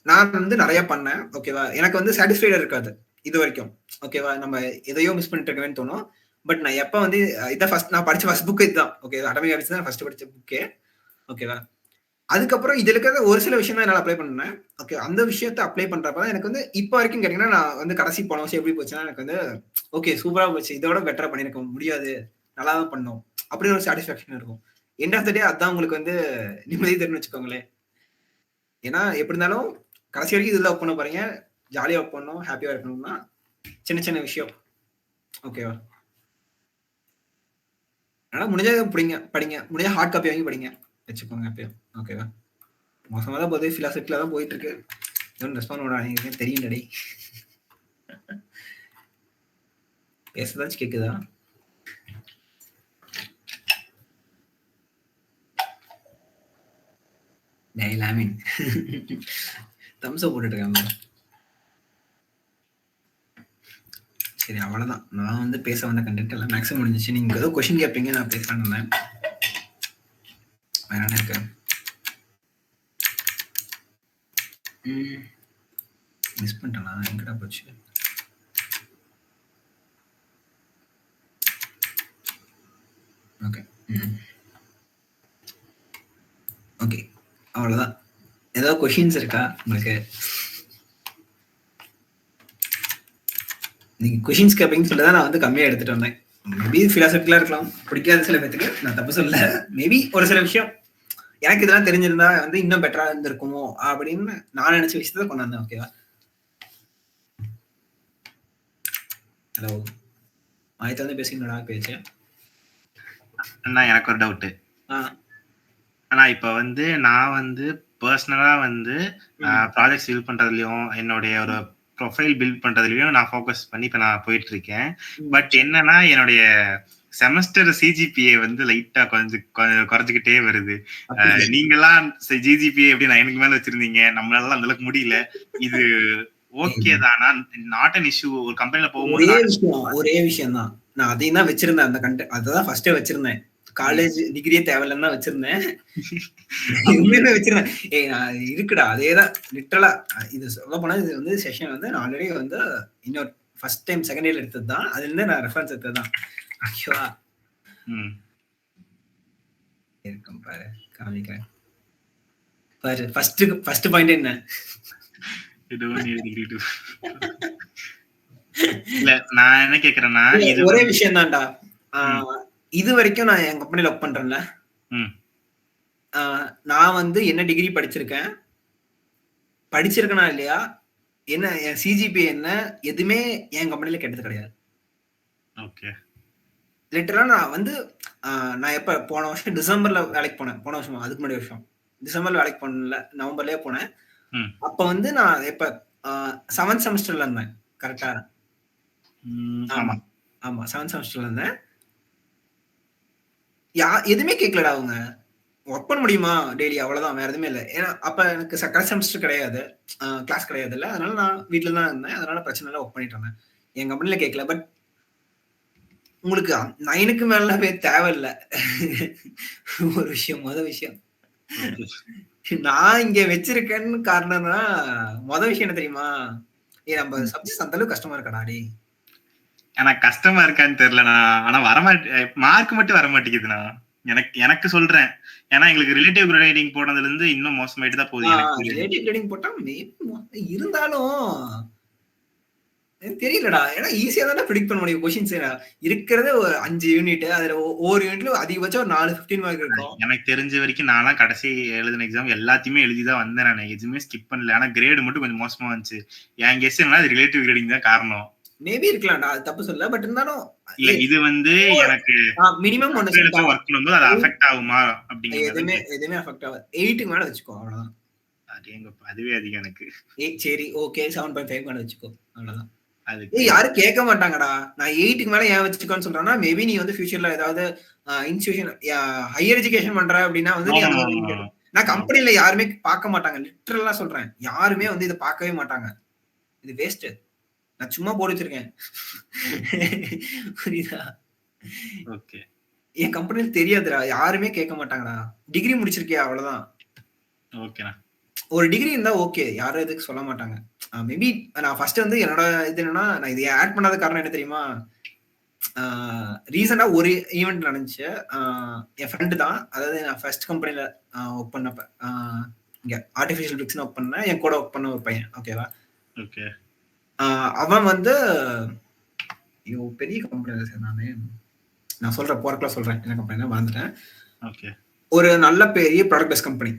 Speaker 1: நான் வந்து நிறைய பண்ணேன். ஓகேவா? எனக்கு வந்து சாட்டிஸ்ஃபைடா இருக்காது இது வரைக்கும். ஓகேவா? நம்ம எதையோ மிஸ் பண்ணிட்டு இருக்கவேன்னு தோணும். பட் நான் எப்ப வந்து இதான் ஃபர்ஸ்ட் நான் படிச்ச ஃபர்ஸ்ட் புக் இதுதான். ஓகே, அட்டாமிக் ஹேபிட்ஸ் தான் ஃபர்ஸ்ட் படிச்ச புக்கே. ஓகேவா? அதுக்கப்புறம் இதுல இருக்கிற ஒரு சில விஷயம் தான் என்னால் அப்ளை பண்ணேன். ஓகே, அந்த விஷயத்த அப்ளை பண்றப்ப எனக்கு வந்து இப்போ வரைக்கும் கேட்டீங்கன்னா நான் வந்து கடைசி போன வருஷம் எப்படி போச்சுன்னா எனக்கு வந்து ஓகே சூப்பரா போச்சு, இதோட பெட்டரா பண்ணிருக்க முடியாது, நல்லா தான் பண்ணோம் அப்படின்னு ஒரு சாட்டிஸ்ஃபேக்ஷன் இருக்கும். எண்ட் ஆஃப் த டே அதான் உங்களுக்கு வந்து நிம்மதி தரும்னு வச்சுக்கோங்களேன். ஏன்னா எப்படி இருந்தாலும் கடைசி வரைக்கும் இதுல ஒர்க் பண்ண போறீங்க, ஜாலியா ஒர்க் பண்ணணும், ஹாப்பியா இருக்கணும்னா சின்ன சின்ன விஷயம். ஓகேவா? அதனால முடிஞ்சதை படிங்க, முடிஞ்ச ஹார்ட் காப்பி வாங்கி படிங்க வச்சுக்கோங்க எப்பயும். ஓகேவா? மோசமாக தான் போகுது, ஃபிலாசபிக்கில் தான் போயிட்டு இருக்கு. எதுவும் ரெஸ்பாண்ட் பண்ண தெரியும் டடி. பேசதாச்சும் கேக்குதா? லாமின் தம்ஸ் அப் போட்டுட்டு இருக்காங்க. சரி, அவ்வளவுதான். நான் வந்து பேச வந்த கண்டென்ட் எல்லாம் மேக்ஸிமம் முடிஞ்சிச்சு. நீங்க ஏதோ கொஸ்டின் கேட்பீங்க, நான் பேசலான்னு இருந்தேன். வேற என்ன இருக்கு? மிஸ் பண்ணிட்டேனா? எங்கடா போச்சு? ஓகே. ஓகே. அவ்வளவுதான். ஏதாவது கொஷின்ஸ் இருக்கா உங்களுக்கு? நீங்க கொஷின்ஸ் கேட்பீங்கன்னு சொல்லி தான் நான் வந்து கம்மியா எடுத்துட்டு வந்தேன். மேபி பிலாசபிக்கலா இருக்கலாம், பிடிக்காத சில பேத்துக்கு. நான் தப்பு சொல்ல. மேபி ஒரு சில விஷயம் எனக்கு இதெல்லாம் தெரிஞ்சிருந்தா வந்து இன்னும் பெட்டரா இருந்திருக்குமோ அப்படின்னு நான் நினைச்ச விஷயத்த கொண்டு வந்தேன். ஓகேவா? ஹலோ, ஆயத்த வந்து பேசிங்களா? பேச்சு
Speaker 2: அண்ணா எனக்கு ஒரு டவுட்டு. ஆனா இப்ப வந்து நான் வந்து பர்சனலா வந்து ப்ராஜெக்ட்ஸ் பில்ட் பண்றதுலயும் என்னுடைய ஒரு ப்ரொஃபைல் பில்ட் பண்றதுலயும் நான் ஃபோக்கஸ் பண்ணி இப்ப நான் போயிட்டு இருக்கேன். பட் என்னன்னா என்னுடைய செமஸ்டர் சிஜிபிஏ வந்து லைட்டா குறைஞ்சுக்கிட்டே வருது. நீங்கெல்லாம் சிஜிபிஏ எப்படி 9க்கு மேல வச்சிருந்தீங்க, நம்மளால அந்த அளவுக்கு முடியல. இது ஓகே தானா? Not an issue. ஒரு கம்பெனில போகும்போது
Speaker 1: ஒரே விஷயம் தான். நான் அதையும் தான் வச்சிருந்தேன். அந்த கண்டென்ட் அதான் ஃபர்ஸ்டே வச்சிருந்தேன். காலேஜ் டிகிரியே தேவையில்லைன்னு தான் வச்சிருந்தேன். உண்மையுமே வச்சிருந்தேன். நான் இருக்குடா, அதேதான் லிட்டரலா. இது சொல்ல போனா இது வந்து செஷன் வந்து நான் ஆல்ரெடி வந்து இன்னொரு ஃபர்ஸ்ட் டைம் செகண்ட் இயர்ல எடுத்தது தான். அதுல இருந்து நான் ரெஃபரன்ஸ் எடுத்தது தான். ஓகேவா? இருக்கும் பாரு, காமிக்கிறேன் பாரு. ஃபர்ஸ்ட் பாயிண்ட் என்ன?
Speaker 2: இல்ல நான் என்ன கேக்குறேன்னா, இது
Speaker 1: ஒரே விஷயம் தான்டா. இது வரைக்கும் நான் என் கம்பெனில ஒர்க் பண்றேன்ல, நான் வந்து என்ன டிகிரி படிச்சிருக்கேனா இல்லையா, என்ன என் சிஜிபி என்ன, எதுவுமே என் கம்பெனில கேட்டது கிடையாது.
Speaker 2: ஓகே.
Speaker 1: லிட்டரலா நான் வந்து நான் எப்ப போன வருஷம் டிசம்பர்ல வேலைக்கு போனேன். போன வருஷம் அதுக்கு முன்னாடி வருஷம் டிசம்பர்ல வேலைக்கு போனேன்ல, நவம்பர்லயே போனேன். அப்ப வந்து நான் எப்ப 7th செமஸ்டர்ல இருந்தேன். கரெக்டா? ஆமா ஆமா 7th செமஸ்டர்ல இருந்தேன். எதுவுமே கேட்கலடா அவங்க. ஒர்க் பண்ண முடியுமா டெய்லி, அவ்வளவுதான், வேற எதுவுமே இல்லை. ஏன்னா அப்ப எனக்கு கரெக்ட் செமஸ்டர் கிடையாது, கிளாஸ் கிடையாது இல்ல, அதனால நான் வீட்டுல தான் இருந்தேன். அதனால பிரச்சனை இல்லை, ஒர்க் பண்ணிட்டு இருந்தேன். என் கம்பெனில கேட்கல. பட் உங்களுக்கு 9க்கு மேல தேவையில்லை. ஒரு விஷயம், மொதல் விஷயம் நான் இங்க வச்சிருக்கேன்னு காரணம்னா, மொதல் விஷயம் என்ன தெரியுமா? நம்ம சப்ஜெக்ட் அந்த அளவுக்கு கஷ்டமா இருக்காடாடி.
Speaker 2: எனக்கு கஷ்டமா இருக்கான்னு தெரியலண்ணா. ஆனா மார்க் மட்டும் வர மாட்டேங்குதுண்ணா. எனக்கு சொல்றேன். ஏன்னா எங்களுக்கு ரிலேட்டிவ் கிரேடிங் போனதுல இருந்து இன்னும் மோசமாயிட்டு தான் போகுது.
Speaker 1: ரிலேட்டிவ் கிரேடிங் போட்டா இருந்தாலும் தெரியலடா. ஏன்னா ஈஸியா தானே ப்ரெடிக்ட் பண்ண முடியும் கொஸ்டின்ஸ். இருக்கிறது ஒரு 5 யூனிட், அதுல ஒவ்வொரு யூனிட்ல அதிகபட்சம் 4 15 மார்க் இருக்கும்.
Speaker 2: எனக்கு தெரிஞ்ச வரைக்கும் நான்லாம் கடைசி எழுதின எக்ஸாம் எல்லாத்தையுமே எழுதிதான் வந்தேன். நான் எதுவுமே ஸ்கிப் பண்ணல. ஆனா கிரேடு மட்டும் கொஞ்சம் மோசமா வந்துச்சு. என் கெஸ் என்னன்னா அது ரிலேட்டிவ் கிரேடிங் தான் காரணம்.
Speaker 1: மேபி இருக்கலாம்டா, அது தப்பு சொல்ல. பட் இருந்தாலும்
Speaker 2: இல்ல இது வந்து எனக்கு
Speaker 1: மினிமம் ஒன்னு சொல்லிட்டா
Speaker 2: வர்க் பண்ணும்போது அது அஃபெக்ட் ஆகுமா அப்படிங்கிறது
Speaker 1: எதுவுமே அஃபெக்ட் ஆகாது. 8க்கு மேல வச்சுக்கோ, அவ்வளவுதான்.
Speaker 2: அதுவே அதிகம் எனக்கு.
Speaker 1: சரி ஓகே, 7.5 மேல வச்சுக்கோ, அவ்வளவுதான். யாரும் கேட்க மாட்டாங்கடா. நான் 8க்கு மேல ஏன் வச்சுக்கோன்னு சொல்றேன்னா, மேபி நீ வந்து ஃபியூச்சர்ல ஏதாவது இன்ஸ்டிடியூஷன் ஹையர் எஜுகேஷன் பண்ற அப்படின்னா வந்து நான் கம்பெனில யாருமே பார்க்க மாட்டாங்க. லிட்டரலா சொல்றேன், யாருமே வந்து இதை பார்க்கவே மாட்டாங்க. இது வேஸ்ட். நான் சும்மா போட்டு வச்சிருக்கேன். புரியுதா?
Speaker 2: ஓகே.
Speaker 1: என் கம்பெனில தெரியாதுடா, யாருமே கேட்க மாட்டாங்கடா. டிகிரி முடிச்சிருக்கியா, அவ்வளவுதான்.
Speaker 2: ஓகேண்ணா.
Speaker 1: ஒரு டிகிரி இருந்தா ஓகே, யாரும் எதுக்கு சொல்ல மாட்டாங்க. மேபி நான் ஃபர்ஸ்ட் வந்து என்னோட இது என்னன்னா, நான் இதை ஆட் பண்ணாத காரணம் என்ன தெரியுமா? ரீசெண்டா ஒரு ஈவெண்ட் நடந்துச்சு. என் ஃப்ரெண்டு தான், அதாவது நான் ஃபர்ஸ்ட் கம்பெனில ஒர்க் பண்ணப்ப இங்க ஆர்டிஃபிஷியல் பிக்ஸ்னு ஒர்க் பண்ணேன். என் கூட ஒர்க் பண்ண ஒரு பையன். ஓகேவா?
Speaker 2: ஓகே.
Speaker 1: அவன் வந்து பெரிய கம்பெனில சேர்ந்தானே, நான் சொல்றேன் போறக்குள்ள சொல்றேன் என்ன கம்பெனி மறந்துட்டேன்.
Speaker 2: ஓகே.
Speaker 1: ஒரு நல்ல பெரிய ப்ராடக்ட் பேஸ் கம்பெனி.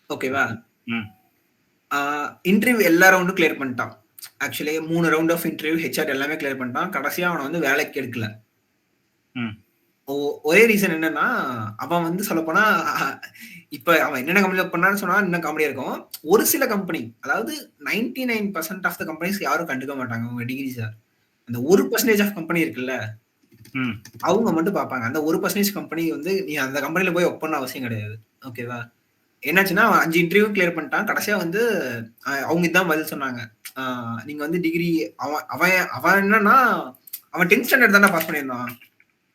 Speaker 1: ஓகேவா? இன்டர்வியூ எல்லா ரவுண்டும் கிளியர் பண்ணிட்டான். Actually 3 round of interview, HR எல்லாமே கிளியர் பண்ணிட்டான். கடைசியா அவனை வந்து வேலைக்கு எடுக்கல. ஒரே ரீசன் என்னன்னா, அவன் வந்து சொல்ல போனா இப்ப அவன் என்னென்ன கம்பெனி ஒர்க் பண்ணான்னு சொன்னா இன்னும் காமெடியா இருக்கும். ஒரு சில கம்பெனி, அதாவது 99% ஆஃப் த கம்பெனிஸ் யாரும் கண்டுக்க மாட்டாங்க உங்க டிகிரிஸ. அந்த 1% ஆஃப் கம்பெனி இருக்குல்ல, அவங்க மட்டும் பார்ப்பாங்க. அந்த 1% கம்பெனி வந்து நீ அந்த கம்பெனில போய் ஒர்க் பண்ண அவசியம் கிடையாது. ஓகேவா? என்னாச்சுன்னா 5 இன்டர்வியூ கிளியர் பண்ணிட்டான். கடைசியா வந்து அவங்க இதான் பதில் சொன்னாங்க. நீங்க வந்து டிகிரி அவன் என்னன்னா, அவன் 10th ஸ்டாண்டர்ட் தானே பாஸ் பண்ணியிருந்தான்.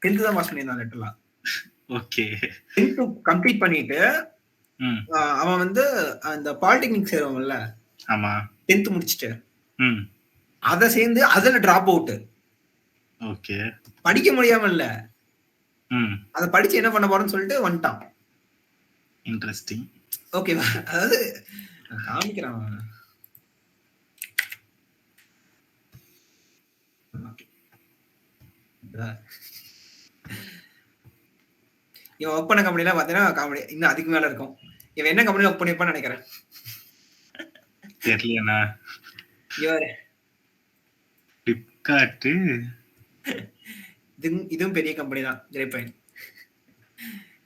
Speaker 1: 10th தான் பாஸ் பண்ணியிருந்தான் லிட்டரலா.
Speaker 2: ஓகே.
Speaker 1: 10th கம்ப்ளீட் பண்ணிட்டு
Speaker 2: ம்.
Speaker 1: அவன் வந்து அந்த பாலிடெக்னிக் சேருவாங்கல்ல,
Speaker 2: ஆமா.
Speaker 1: 10th முடிச்சுட்டு
Speaker 2: ம்.
Speaker 1: அத சேர்ந்து அதுல டிராப் அவுட்.
Speaker 2: ஓகே.
Speaker 1: படிக்க முடியாம இல்ல,
Speaker 2: ம்.
Speaker 1: அத படிச்சு என்ன பண்ண போறேன்னு சொல்லிட்டு வந்துட்டான்.
Speaker 2: இன்ட்ரெஸ்டிங்.
Speaker 1: ஓகேவா? அதாவது காமிக்கிறான். இவன் ஒர்க் பண்ண கம்பெனில பாத்தீங்கன்னா காமெடி இன்னும் அதுக்கு மேல இருக்கும். இவன் என்ன கம்பெனில ஒர்க் பண்ணிருப்பான்னு நினைக்கிறேன்.
Speaker 2: தெரியலண்ணா.
Speaker 1: இவரு
Speaker 2: ஃபிளிப்கார்ட்.
Speaker 1: இதுவும் பெரிய கம்பெனி தான், கிரேப்பைன்.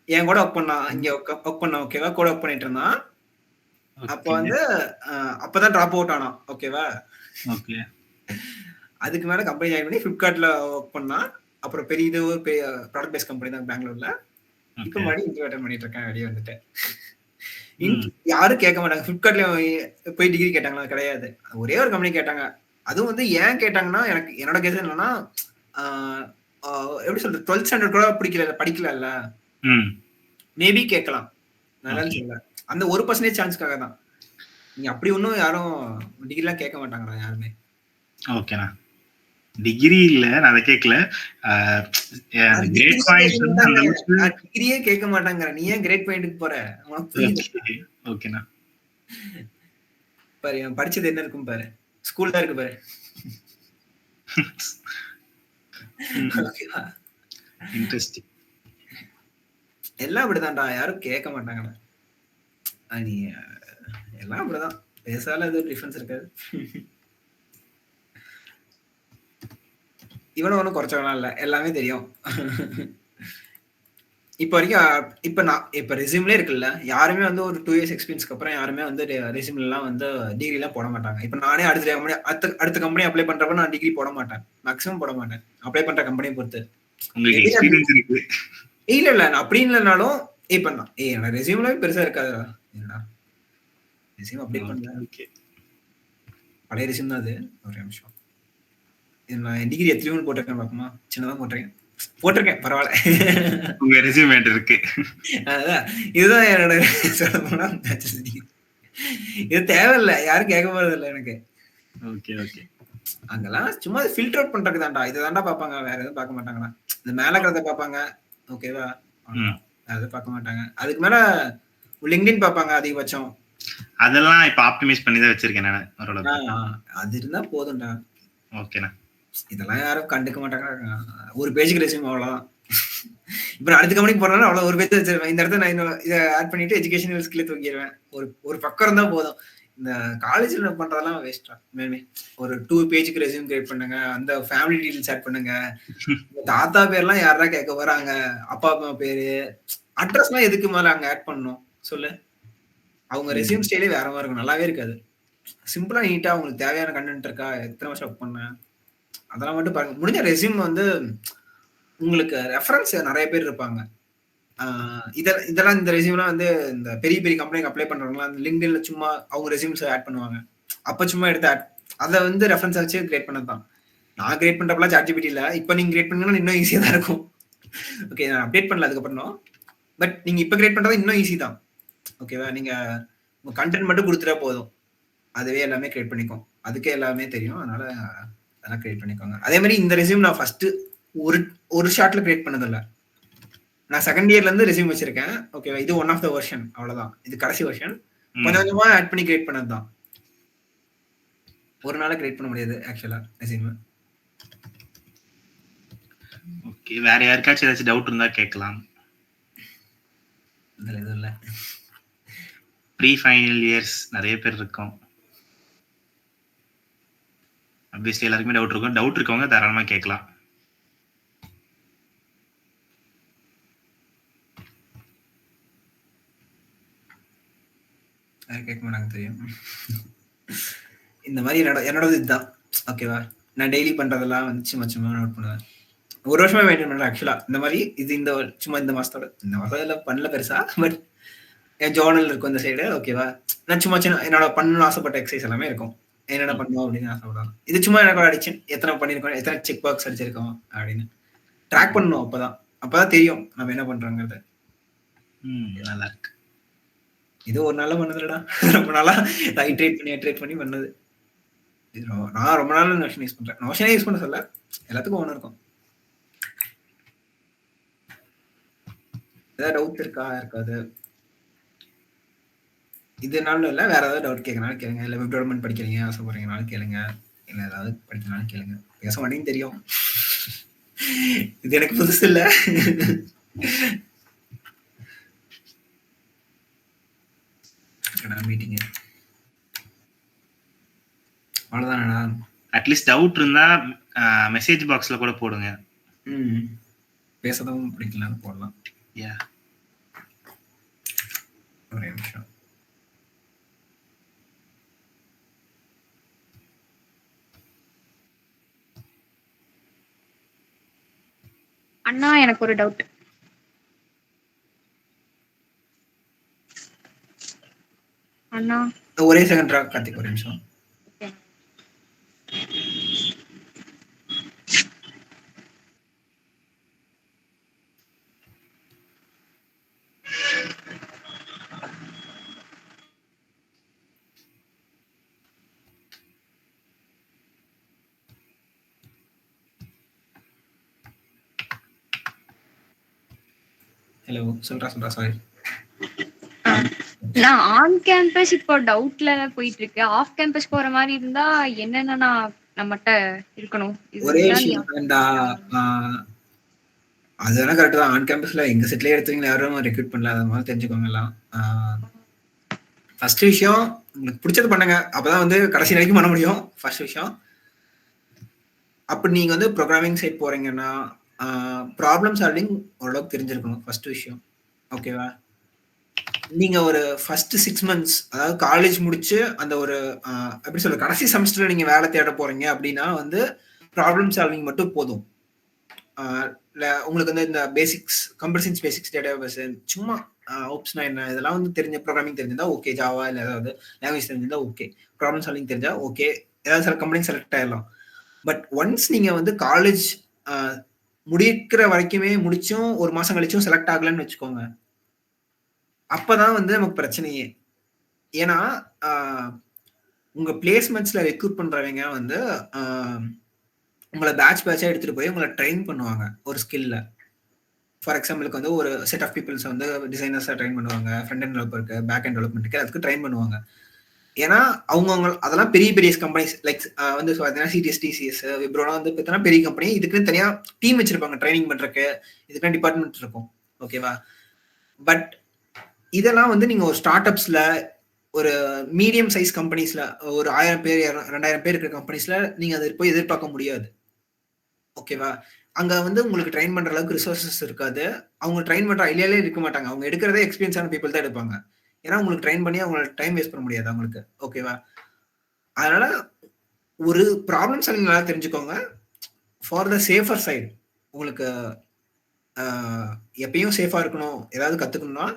Speaker 1: என் கூட ஒர்க் பண்ணான், இங்க ஒர்க் பண்ணான். ஓகேவா? கூட ஒர்க் பண்ணிட்டு இருந்தான். அப்ப வந்து அப்பதான் டிராப் அவுட் ஆனான். ஓகேவா?
Speaker 2: ஓகே.
Speaker 1: அதுக்கு மேல கம்பெனி ஜாயின் பண்ணி ஃபிளிப்கார்ட்ல ஒர்க் பண்ணான். அப்புறம் பெரிய இது ஒரு பெரிய ப்ராடக்ட் பேஸ் கம்பெனி தான் பெங்களூர்ல. இப்ப மறுபடியும் இன்டர்வியூ அட்டெண்ட் பண்ணிட்டு இருக்கேன். வெளியே வந்துட்டேன். யாரும் கேட்க மாட்டாங்க. ஃபிளிப்கார்ட்ல போய் டிகிரி கேட்டாங்களா? கிடையாது. ஒரே ஒரு கம்பெனி கேட்டாங்க. அதுவும் வந்து ஏன் கேட்டாங்கன்னா, எனக்கு என்னோட கேஸ் என்னன்னா, எப்படி சொல்றது, 12th ஸ்டாண்டர்ட் கூட படிக்கல. மேபி கேட்கலாம், நல்லா சொல்ல. அந்த 1% சான்ஸ்க்காக தான். நீங்க அப்படி ஒன்னும் யாரும் டிகிரிலாம் கேட்க மாட்டாங்கடா யாருமே.
Speaker 2: ஓகேண்ணா. டிகிரி இல்ல, நான் அதை கேட்கல.
Speaker 1: டிகிரியே கேட்க மாட்டாங்க. நீ ஏன் கிரேட் பாயிண்ட்க்கு போற?
Speaker 2: ஓகேண்ணா.
Speaker 1: பாரு, படிச்சது என்ன இருக்கும் பாரு, ஸ்கூல் தான் இருக்கு பாரு.
Speaker 2: இன்ட்ரெஸ்டிங்.
Speaker 1: எல்லாம் அப்படிதான்டா, யாரும் கேட்க மாட்டாங்கடா. நீ எல்லாம் அப்படிதான், பேசால எதுவும் டிஃபரன்ஸ் இருக்காது. இவனும் ஒன்றும் குறைச்சவனா இல்ல, எல்லாமே தெரியும். இப்போ வரைக்கும் இப்ப ரெசியூம்ல இருக்குல்ல, யாருமே வந்து ஒரு 2 years எக்ஸ்பீரியன்ஸ்க்கு அப்புறம் யாருமே வந்து ரெசியூம்ல எல்லாம் வந்து டிகிரி எல்லாம் போட மாட்டாங்க. இப்ப நானே அடுத்த கம்பெனி அப்ளை பண்றப்ப நான் டிகிரி போட மாட்டேன், மேக்ஸிமம் போட மாட்டேன். அப்ளை பண்ற கம்பெனியை பொறுத்து. இல்ல நான் அப்படி இல்லைனாலும் இப்ப நான் என்னோட ரெசியூம்ல பெருசா இருக்காதுடா. ரெசியூம் அப்டேட் பண்ணல, பழைய ரெசியூம் தான் அது. ஒரு நிமிஷம், நான் டிகிரி எத்தனையும் போட்டிருக்கேன் பாக்குமா? சின்னதான் போட்டிருக்கேன், பரவாயில்ல.
Speaker 2: உங்க ரெஸ்யூம் இருக்கு.
Speaker 1: அதான், இதுதான் என்னோட இது தேவையில்லை, யாரும் கேட்க போறது இல்லை எனக்கு.
Speaker 2: Okay okay.
Speaker 1: அங்கெல்லாம் சும்மா ஃபில்டர் அவுட் பண்றதுக்கு தான்டா, இதை தாண்டா பாப்பாங்க, வேற எதுவும் பார்க்க மாட்டாங்கடா. இந்த மேல இருக்கிறத பாப்பாங்க, ஓகேவா? அது பார்க்க மாட்டாங்க. அதுக்கு மேல லிங்க்டின் பாப்பாங்க அதிகபட்சம்.
Speaker 2: அதெல்லாம் இப்ப ஆப்டிமைஸ் பண்ணி தான் வச்சிருக்கேன் நான் ஓரளவுக்கு.
Speaker 1: அது இருந்தா போதும்டா.
Speaker 2: ஓகேண்ணா.
Speaker 1: இதெல்லாம் யாரும் கண்டுக்க மாட்டாங்க. ஒரு பேஜுக்கு ரெஸ்யூம் அவ்வளவுதான். இப்ப அடுத்த கம்பெனிக்கு போறதுனால அவ்வளவு ஒரு பேஜ் வச்சிருவேன். இந்த இடத்துல நான் இதை ஆட் பண்ணிட்டு எஜுகேஷனல் ஸ்கில்ல தூக்கிடுவேன். ஒரு பக்கம் இருந்தா போதும். இந்த காலேஜ்ல பண்றதெல்லாம் வேஸ்டா. மேமே ஒரு 2 பேஜுக்கு ரெஸ்யூம் கிரியேட் பண்ணுங்க, அந்த ஃபேமிலி டீடைல்ஸ் ஆட் பண்ணுங்க. தாத்தா பேர்லாம் யாரா கேட்க வராங்க, அப்பா அம்மா பேரு, அட்ரஸ்லாம் எதுக்கு மேல அங்க ஆட் பண்ணணும் சொல்லு? அவங்க ரெஸ்யூம் ஸ்டைலே வேற மாதிரி இருக்கும், நல்லாவே இருக்காது. சிம்பிளா நீட்டா உங்களுக்கு தேவையான கண்டென்ட் இருக்கா, எத்தனை வருஷம் ஒர்க் பண்ண, அதெல்லாம் மட்டும் பாருங்க. முடிஞ்ச ரெஸ்யூம் வந்து உங்களுக்கு ரெஃபரன்ஸ் நிறைய பேர் இருப்பாங்க. இதெல்லாம் இந்த ரெஸ்யூம்லாம் வந்து இந்த பெரிய பெரிய கம்பெனிக்கு அப்ளை பண்றவங்களா அந்த லிங்க்டின்ல சும்மா அவங்க ரெஸ்யூம்ஸ் ஆட் பண்ணுவாங்க. அப்ப சும்மா எடுத்து அதை வந்து ரெஃபரன்ஸ் வச்சு கிரியேட் பண்ணதான். நான் கிரியேட் பண்றப்பலாம் ChatGPT இல்ல. இப்ப நீங்க கிரியேட் பண்ணீங்கன்னா இன்னும் ஈஸியா தான் இருக்கும். ஓகே, நான் அப்டேட் பண்ணல அதுக்கப்புறம். பட் நீங்க இப்ப கிரியேட் பண்றது இன்னும் ஈஸி தான். ஓகேவா? நீங்க உங்க கண்டென்ட் மட்டும் கொடுத்துட்டா போதும், அதுவே எல்லாமே கிரியேட் பண்ணிக்கும். அதுக்கே எல்லாமே தெரியும், அதனால அதெல்லாம் கிரியேட் பண்ணிக்கோங்க. அதே மாதிரி இந்த ரெஸ்யூம் நான் ஃபர்ஸ்ட் ஒரு ஷார்ட்ல கிரியேட் பண்ணதில்ல. நான் செகண்ட் இயர்ல இருந்து ரெஸ்யூம் வச்சிருக்கேன். ஓகேவா? இது ஒன் ஆஃப் த வெர்ஷன், அவ்வளவுதான். இது கடைசி வெர்ஷன். கொஞ்சம் கொஞ்சமா ஆட் பண்ணி கிரியேட் பண்ணதுதான். ஒரு நாள கிரியேட் பண்ண முடியாது ஆக்சுவலா ரெஸ்யூம்.
Speaker 2: ஓகே, வேற யாருக்காச்சும் ஏதாச்சும் டவுட் இருந்தா கேட்கலாம்.
Speaker 1: இதுல எதுவும் இல்ல.
Speaker 2: ப்ரீ ஃபைனல் இயர்ஸ் நிறைய பேர் இருக்கோம். ஆப்வியஸ்லி எல்லாருக்குமே டவுட் இருக்கும். டவுட் இருக்கவங்க தாராளமா கேட்கலாம்.
Speaker 1: கேட்க மாட்டாங்க, தெரியும். இந்த மாதிரி என்னோடது இதுதான். ஓகேவா? நான் டெய்லி பண்றதெல்லாம் வந்து சும்மா நோட் பண்ணுவேன். ஒரு வருஷமா மெயின்டைன் பண்றேன் ஆக்சுவலா. இந்த மாதிரி இது சும்மா இந்த மாசத்துல பண்ணல பெருசா. பட் என் ஜோர்னல் இருக்கும் இந்த சைடு. ஓகேவா? நான் சும்மா என்னோட பண்ணணும்னு ஆசைப்பட்ட எக்ஸசைஸ் எல்லாமே இருக்கும். என்னென்ன பண்ணுவோம் அப்படின்னு ஆசைப்படுறோம். இது சும்மா எனக்கு அடிச்சேன், எத்தனை பண்ணிருக்கோம், எத்தனை செக் பாக்ஸ் அடிச்சிருக்கோம் அப்படின்னு ட்ராக் பண்ணணும். அப்பதான் தெரியும் நம்ம என்ன பண்றோங்கிறது.
Speaker 2: நல்லா இருக்கு.
Speaker 1: இது ஒரு நாளா பண்ணதுலடா. ரொம்ப நாளா ஐட்ரேட் பண்ணி பண்ணது. நான் ரொம்ப நாள் நோஷன் யூஸ் பண்றேன். நோஷனே யூஸ் பண்ண சொல்ல, எல்லாத்துக்கும் ஒன்று இருக்கும். ஏதாவது டவுட் இருக்காது? இதனால இல்லை, வேற ஏதாவது டவுட் கேட்கறனாலும் கேளுங்க. இல்லை வெப் டெவலப்மெண்ட் படிக்கிறீங்க ஆசைப்படுறீங்கனாலும் கேளுங்க. இல்லை ஏதாவது படிக்கனாலும் கேளுங்க. பேச மாட்டேன்னு தெரியும். இது எனக்கு புதுசு இல்லை. மீட்டிங் அவ்வளோதானடா.
Speaker 2: அட்லீஸ்ட் டவுட் இருந்தா மெசேஜ் பாக்ஸ்ல கூட போடுங்க.
Speaker 1: பேசவும் பிடிக்கலாம் போடலாம்.
Speaker 2: யா,
Speaker 1: ஒரே நிமிஷம்.
Speaker 5: அண்ணா எனக்கு ஒரு டவுட். அண்ணா
Speaker 1: ஒரே செகண்ட் கார்த்திக், ஒரு நிமிஷம். ஹலோ, சொல்றா சாரி.
Speaker 5: நான் ஆன் கேம்பஸ் இப்போ டவுட்ல போயிட்டு இருக்கு. ஆஃப் கேம்பஸ் போற மாதிரி இருந்தா என்னென்ன நம்மகிட்ட இருக்கணும்?
Speaker 1: ஒரே விஷயம் அதுதானே கரெக்ட் தான். ஆன் கேம்பஸ்ல எங்க செட்லயே எடுத்தவங்க யாரும் ரெக்ரூட் பண்ணல, அது மாதிரி தெரிஞ்சுக்கோங்க எல்லாம். ஃபர்ஸ்ட் விஷயம், உங்களுக்கு பிடிச்சது பண்ணுங்க, அப்பதான் வந்து கடைசி வரைக்கும் பண்ண முடியும். ஃபர்ஸ்ட் விஷயம். அப்படி நீங்க வந்து ப்ரோக்ராமிங் சைட் போறீங்கன்னா ப்ராப்ளம் சால்விங் ஓரளவுக்கு தெரிஞ்சிருக்கணும் ஃபர்ஸ்ட் விஷயம். ஓகேவா? நீங்க ஒரு ஃபர்ஸ்ட் 6 months, அதாவது காலேஜ் முடிச்சு அந்த ஒரு எப்படி சொல்ற கடைசி செமஸ்டர்ல நீங்க வேலை தேட போறீங்க அப்படின்னா வந்து ப்ராப்ளம் சால்விங் மட்டும் போதும். உங்களுக்கு வந்து இந்த basics, computer science basics, database, சும்மா ஓப்ஸ்னா என்ன இதெல்லாம் வந்து தெரிஞ்ச ப்ரோக்ராமிங் தெரிஞ்சிருந்தா ஓகே, ஜாவா இல்லை ஏதாவது லாங்குவேஜ் தெரிஞ்சிருந்தா ஓகே, ப்ராப்ளம் சால்விங் தெரிஞ்சா ஓகே, ஏதாவது சில கம்பெனி செலக்ட் ஆயிடலாம். பட் ஒன்ஸ் நீங்க வந்து காலேஜ் முடிக்கிற வரைக்குமே முடிச்சும் ஒரு மாசம் கழிச்சும் செலக்ட் ஆகலன்னு வச்சுக்கோங்க, அப்பதான் வந்து நமக்கு பிரச்சனையே. ஏன்னா உங்க பிளேஸ்மெண்ட்ஸ்ல ரெக்ரூட் பண்றவங்க வந்து உங்களை பேட்சா எடுத்துட்டு போய் உங்களை ட்ரெயின் பண்ணுவாங்க ஒரு ஸ்கில்ல. ஃபார் எக்ஸாம்பிளுக்கு வந்து ஒரு செட் ஆஃப் பீப்புள்ஸ் வந்து டிசைனர்ஸா ட்ரெயின் பண்ணுவாங்க, ஃப்ரண்ட் அண்ட் டெவலப்பருக்கு, பேக் அண்ட் டெவலப்மெண்ட்டுக்கு அதுக்கு ட்ரெயின் பண்ணுவாங்க. ஏன்னா அவங்க அதெல்லாம் பெரிய பெரிய கம்பெனிஸ் லைக் வந்து சிடிஎஸ், டிசிஎஸ், விப்ரோலாம் வந்து பார்த்தீங்கன்னா பெரிய கம்பெனி. இதுக்குன்னு தனியா டீம் வச்சிருப்பாங்க ட்ரைனிங் பண்றதுக்கு, இதுக்குன்னு டிபார்ட்மெண்ட் இருக்கும். ஓகேவா? பட் இதெல்லாம் வந்து நீங்க ஒரு ஸ்டார்ட் அப்ஸ்ல, ஒரு மீடியம் சைஸ் கம்பெனிஸ்ல, ஒரு 1000 பேர் 2000 பேர் இருக்கிற கம்பெனிஸ்ல நீங்க அதை போய் எதிர்பார்க்க முடியாது. ஓகேவா? அங்க வந்து உங்களுக்கு ட்ரெயின் பண்ற அளவுக்கு ரிசோர்சஸ் இருக்காது. அவங்க ட்ரெயின் பண்ற ஐடியாலே இருக்க மாட்டாங்க. அவங்க எடுக்கிறதே எக்ஸ்பீரியன்ஸான பீப்புள் தான் எடுப்பாங்க. ஏன்னா உங்களுக்கு ட்ரெயின் பண்ணி அவங்களோட டைம் வேஸ்ட் பண்ண முடியாது அவங்களுக்கு. ஓகேவா? அதனால ஒரு ப்ராப்ளம் சால்விங் நல்லா தெரிஞ்சுக்கோங்க. ஃபார் த சேஃபர் சைடு, உங்களுக்கு எப்பயும் சேஃபா இருக்கணும், ஏதாவது கத்துக்கணும்னா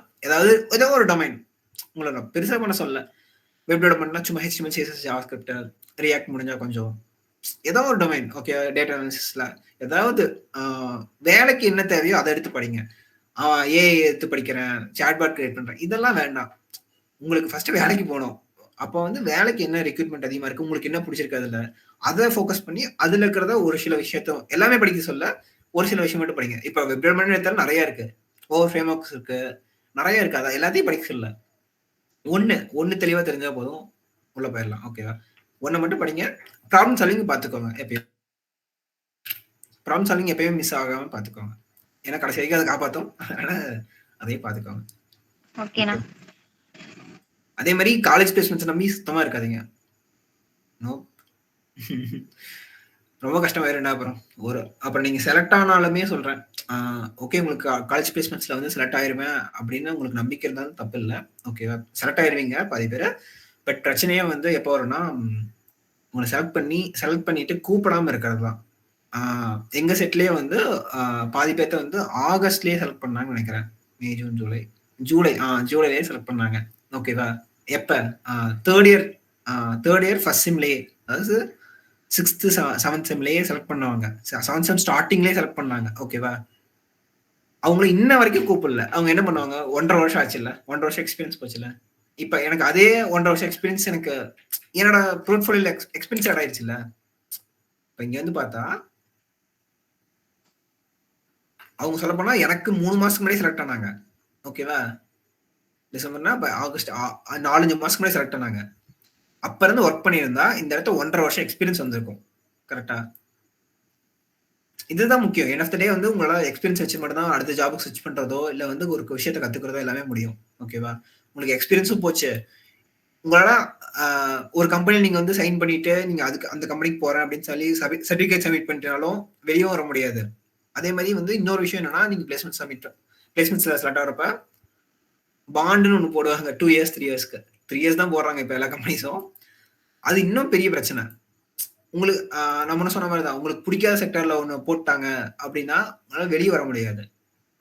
Speaker 1: ஏதோ ஒரு டொமைன், உங்களை நான் பெருசா பண்ண சொல்ல, வெப் டெவலப்மெண்ட்னா சும்மா HTML, CSS, ஜாவாஸ்கிரிப்ட், ரியாக்ட் முடிஞ்சா கொஞ்சம் ஏதோ ஒரு டொமைன். ஓகே, டேட்டா அனாலிசிஸ்ல ஏதாவது வேலைக்கு என்ன தேவையோ அதை எடுத்து படிங்க. ஏஐ எடுத்து படிக்கிறேன், சாட்பாட் கிரியேட் பண்றேன், இதெல்லாம் வேண்டாம். உங்களுக்கு ஃபர்ஸ்ட் வேலைக்கு போகணும். அப்போ வந்து வேலைக்கு என்ன ரெக்ரூட்மெண்ட் அதிகமா இருக்கு, உங்களுக்கு என்ன பிடிச்சிருக்கு அதுல, அதை ஃபோக்கஸ் பண்ணி அதுல இருக்கிறத ஒரு சில விஷயத்த எல்லாமே படிக்க சொல்ல, ஒரு சில விஷயம் மட்டும் படிங்க. இப்ப வெப் டெவலப்மெண்ட் எடுத்தாலும் நிறைய இருக்கு, ஓவர் ஃப்ரேம் ஒர்க்ஸ் இருக்கு, நிறைய இருக்கு. அதை எல்லாத்தையும் படிக்க சொல்ல, ஒன்னு தெளிவா தெரிஞ்சா போதும், உள்ள போயிடலாம். ஓகேவா? ஒன்னு மட்டும் படிங்க. ப்ராப்ளம் சால்விங் பாத்துக்கோங்க. எப்பயும் ப்ராப்ளம் சால்விங் எப்பயுமே மிஸ் ஆகாம பாத்துக்கோங்க. ஏன்னா கடைசி வரைக்கும் அதை காப்பாற்றும். அதனால அதையும் பாத்துக்கோங்க.
Speaker 5: ஓகேண்ணா.
Speaker 1: அதே மாதிரி காலேஜ் பிளேஸ்மெண்ட்ஸ் நம்பி சுத்தமா இருக்காதீங்க. நோ, ரொம்ப கஷ்டமாயிருண்டா. அப்புறம் நீங்க செலக்ட் ஆனாலுமே சொல்றேன், ஓகே உங்களுக்கு காலேஜ் பிளேஸ்மெண்ட்ஸ்ல வந்து செலக்ட் ஆயிருவேன் அப்படின்னு உங்களுக்கு நம்பிக்கை இருந்தாலும் தப்பு இல்லை. ஓகேவா? செலக்ட் ஆயிருவீங்க பாதி பேர். பட் பிரச்சனையே வந்து எப்போ வரும்னா, உங்களை செலக்ட் பண்ணிட்டு கூப்பிடாம இருக்கிறது தான். எங்க செட்லயே வந்து பாதி பேர்த்த வந்து ஆகஸ்ட்லயே செலக்ட் பண்ணாங்கன்னு நினைக்கிறேன். மே, ஜூன், ஜூலைலயே செலக்ட் பண்ணாங்க. ஓகேவா? எப்ப தேர்ட் இயர் ஃபர்ஸ்ட் செம்லயே, அதாவது 6th 7th செம்லயே செலக்ட் பண்ணுவாங்க. 7th செம் ஸ்டார்டிங்லயே செலக்ட் பண்ணாங்க. ஓகேவா? அவங்கள இன்ன வரைக்கும் கூப்பிடல. அவங்க என்ன பண்ணுவாங்க, 1.5 வருஷம் ஆச்சுல்ல, 1.5 வருஷம் எக்ஸ்பீரியன்ஸ் போச்சுல, இப்ப எனக்கு அதே 1.5 வருஷம் எக்ஸ்பீரியன்ஸ் எனக்கு என்னோட போர்ட்ஃபோலியோல எக்ஸ்பென்ஸ் ஆட் ஆயிடுச்சுல்ல. இப்ப இங்க வந்து பார்த்தா அவங்க சொல்லப் போனா எனக்கு 3 மாசத்துக்கு முன்னாடி செலக்ட் ஆனாங்க. ஓகேவா? டிசம்பர்னா ஆகஸ்ட் 4, 5 மாசத்துக்கு முன்னாடி செலக்ட் ஆனாங்க. அப்ப இருந்து ஒர்க் பண்ணியிருந்தா இந்த இடத்துல 1.5 வருஷம் எக்ஸ்பீரியன்ஸ் வந்திருக்கும். கரெக்ட்டா? இதுதான் முக்கியம். எண்ட் ஆஃப் த டே வந்து உங்களால எக்ஸ்பீரியன்ஸ் வச்சு மட்டும் தான் அடுத்த ஜாப்க்கு ஸ்விட்ச் பண்றதோ, இல்ல வந்து ஒரு விஷயத்த கத்துக்கிறதோ எல்லாமே முடியும். ஓகேவா? உங்களுக்கு எக்ஸ்பீரியன்ஸும் போச்சு. உங்களால ஒரு கம்பெனில நீங்க வந்து சைன் பண்ணிட்டு, நீங்க அதுக்கு அந்த கம்பெனிக்கு போறேன் அப்படின்னு சொல்லி சர்டிபிகேட் சப்மிட் பண்ணிட்டாலும் வெளியவும் வர முடியாது. அதே மாதிரி வந்து இன்னொரு விஷயம் என்னன்னா, நீங்க பிளேஸ்மெண்ட்ஸ்ல செலக்ட் ஆகுறப்ப பாண்டுன்னு ஒண்ணு போடுவாங்க 2 இயர்ஸ் 3 இயர்ஸ்க்கு. 3 இயர்ஸ் தான் போடுறாங்க இப்ப எல்லா கம்பெனிஸும். அது இன்னும் பெரிய பிரச்சனை. உங்களுக்கு நான் முன்ன சொன்ன மாதிரி தான். உங்களுக்கு பிடிக்காத செக்டார்ல ஒண்ணு போட்டாங்க அப்படின்னா, உங்களால வெளிய வர முடியாது.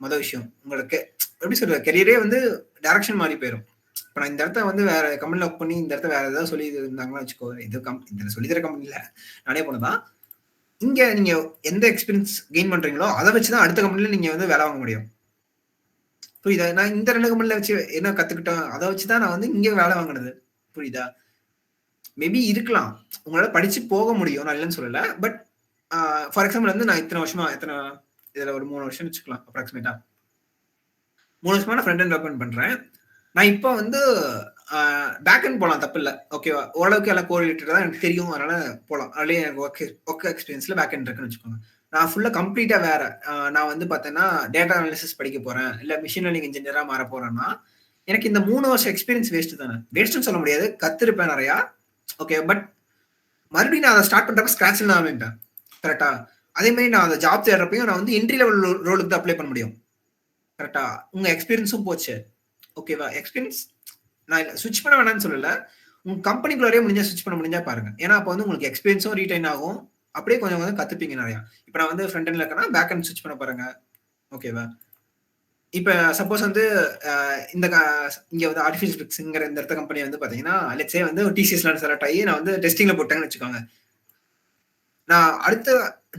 Speaker 1: மொத விஷயம். உங்களுக்கு எப்படி சொல்றது? கரியரே வந்து டைரக்ஷன் மாறி போயிரும். இப்ப நான் இந்த இடத்த வந்து வேற கம்பெனில ஒர்க் பண்ணி இந்த இடத்த வேற ஏதாவது சொல்லி இருந்தாங்கன்னா வச்சுக்கோ, இது சொல்லி தர கம்பெனில நானே போனதான். இங்க நீங்க எந்த எக்ஸ்பீரியன்ஸ் கெயின் பண்றீங்களோ, அத வச்சு தான் அடுத்த கம்பெனில நீங்க வந்து வேலை வாங்க முடியும். புரியுதா? நான் இந்த 2 கம்பெனில வச்சு என்ன கத்துக்கிட்டேன், அத வச்சு தான் நான் வந்து இங்க வேலை வாங்குனது. புரியுதா? மேபி இருக்கலாம். உங்களால படிச்சு போக முடியும். நான் இல்லன்னு சொல்லல. பட் ஃபார் எக்ஸாம்பிள் வந்து நான் இதுல ஒரு 3 வருஷம் வச்சுக்கலாம் அப்ராக்ஸிமேட்டா. 3 வருஷமா நான் ஃப்ரண்ட் எண்ட் டெவலப்மென்ட் பண்றேன். நான் இப்போ வந்து பேக் எண்ட் போலாம் தப்பில்ல. ஓகேவா? ஓரளவுக்கு எல்லாம் கோரிலேட்டடா தான் எனக்கு தெரியும். அதனால போலாம். அதுலயே எனக்கு ஒர்க் எக்ஸ்பீரியன்ஸ்ல பேக் எண்ட் இருக்குன்னு வச்சுக்கோங்க. நான் ஃபுல்லா கம்ப்ளீட்டா வேற. நான் வந்து பார்த்தேன்னா, டேட்டா அனாலிசிஸ் படிக்க போறேன். இல்ல மெஷின் லேர்னிங் இன்ஜினியரா மாற போறேன்னா, எனக்கு இந்த 3 வருஷம் எக்ஸ்பீரியன்ஸ் வேஸ்ட் தானே. வேஸ்ட்ன்னு சொல்ல முடியாது. கத்திருப்பேன் நெறையா. ஓகே. பட் மறுபடியும் நான் அத ஸ்டார்ட் பண்றப்ப ஸ்கிராட்ச்ல தான் ஆரம்பிப்பேன். கரெக்ட்டா? அதே மாரி நான் அந்த ஜாப் தேடுறப்பயும் நான் வந்து என்ட்ரி லெவல் ரோலுக்கு தான் அப்ளை பண்ண முடியும். கரெக்ட்டா? உங்க எக்ஸ்பீரியன்ஸும் போச்சு. ஓகேவா? எக்ஸ்பீரியன்ஸ் நான் ஸ்விட்ச் பண்ண வேணாம்னு சொல்லல. உங்க கம்பெனிக்குள்ளாரயே முடிஞ்சா ஸ்விட்ச் பண்ண முடிஞ்சா பாருங்க. ஏன்னா, அப்ப வந்து உங்களுக்கு எக்ஸ்பீரியன்ஸும் ரீடைன் ஆகும். அப்படியே கொஞ்சம் கொஞ்சம் கத்துப்பீங்க நெறையா. இப்ப நான் வந்து ஃப்ரண்ட் எண்ட்ல இருக்கேன்னா, பேக் எண்ட் ஸ்விட்ச் பண்ண பாருங்க. ஓகேவா? இப்ப சப்போஸ் வந்து இந்த இங்க வந்து ஆர்டிஃபிஷியல் பிக்ஸ்ங்கிற இந்த இடத்த கம்பெனி வந்து பாத்தீங்கன்னா, லெட்ஸ் சே வந்து டிசிஎஸ்ல செலக்ட் ஆகி நான் வந்து டெஸ்டிங்ல போட்டேன்னு வச்சுக்கோங்க. நான் அடுத்த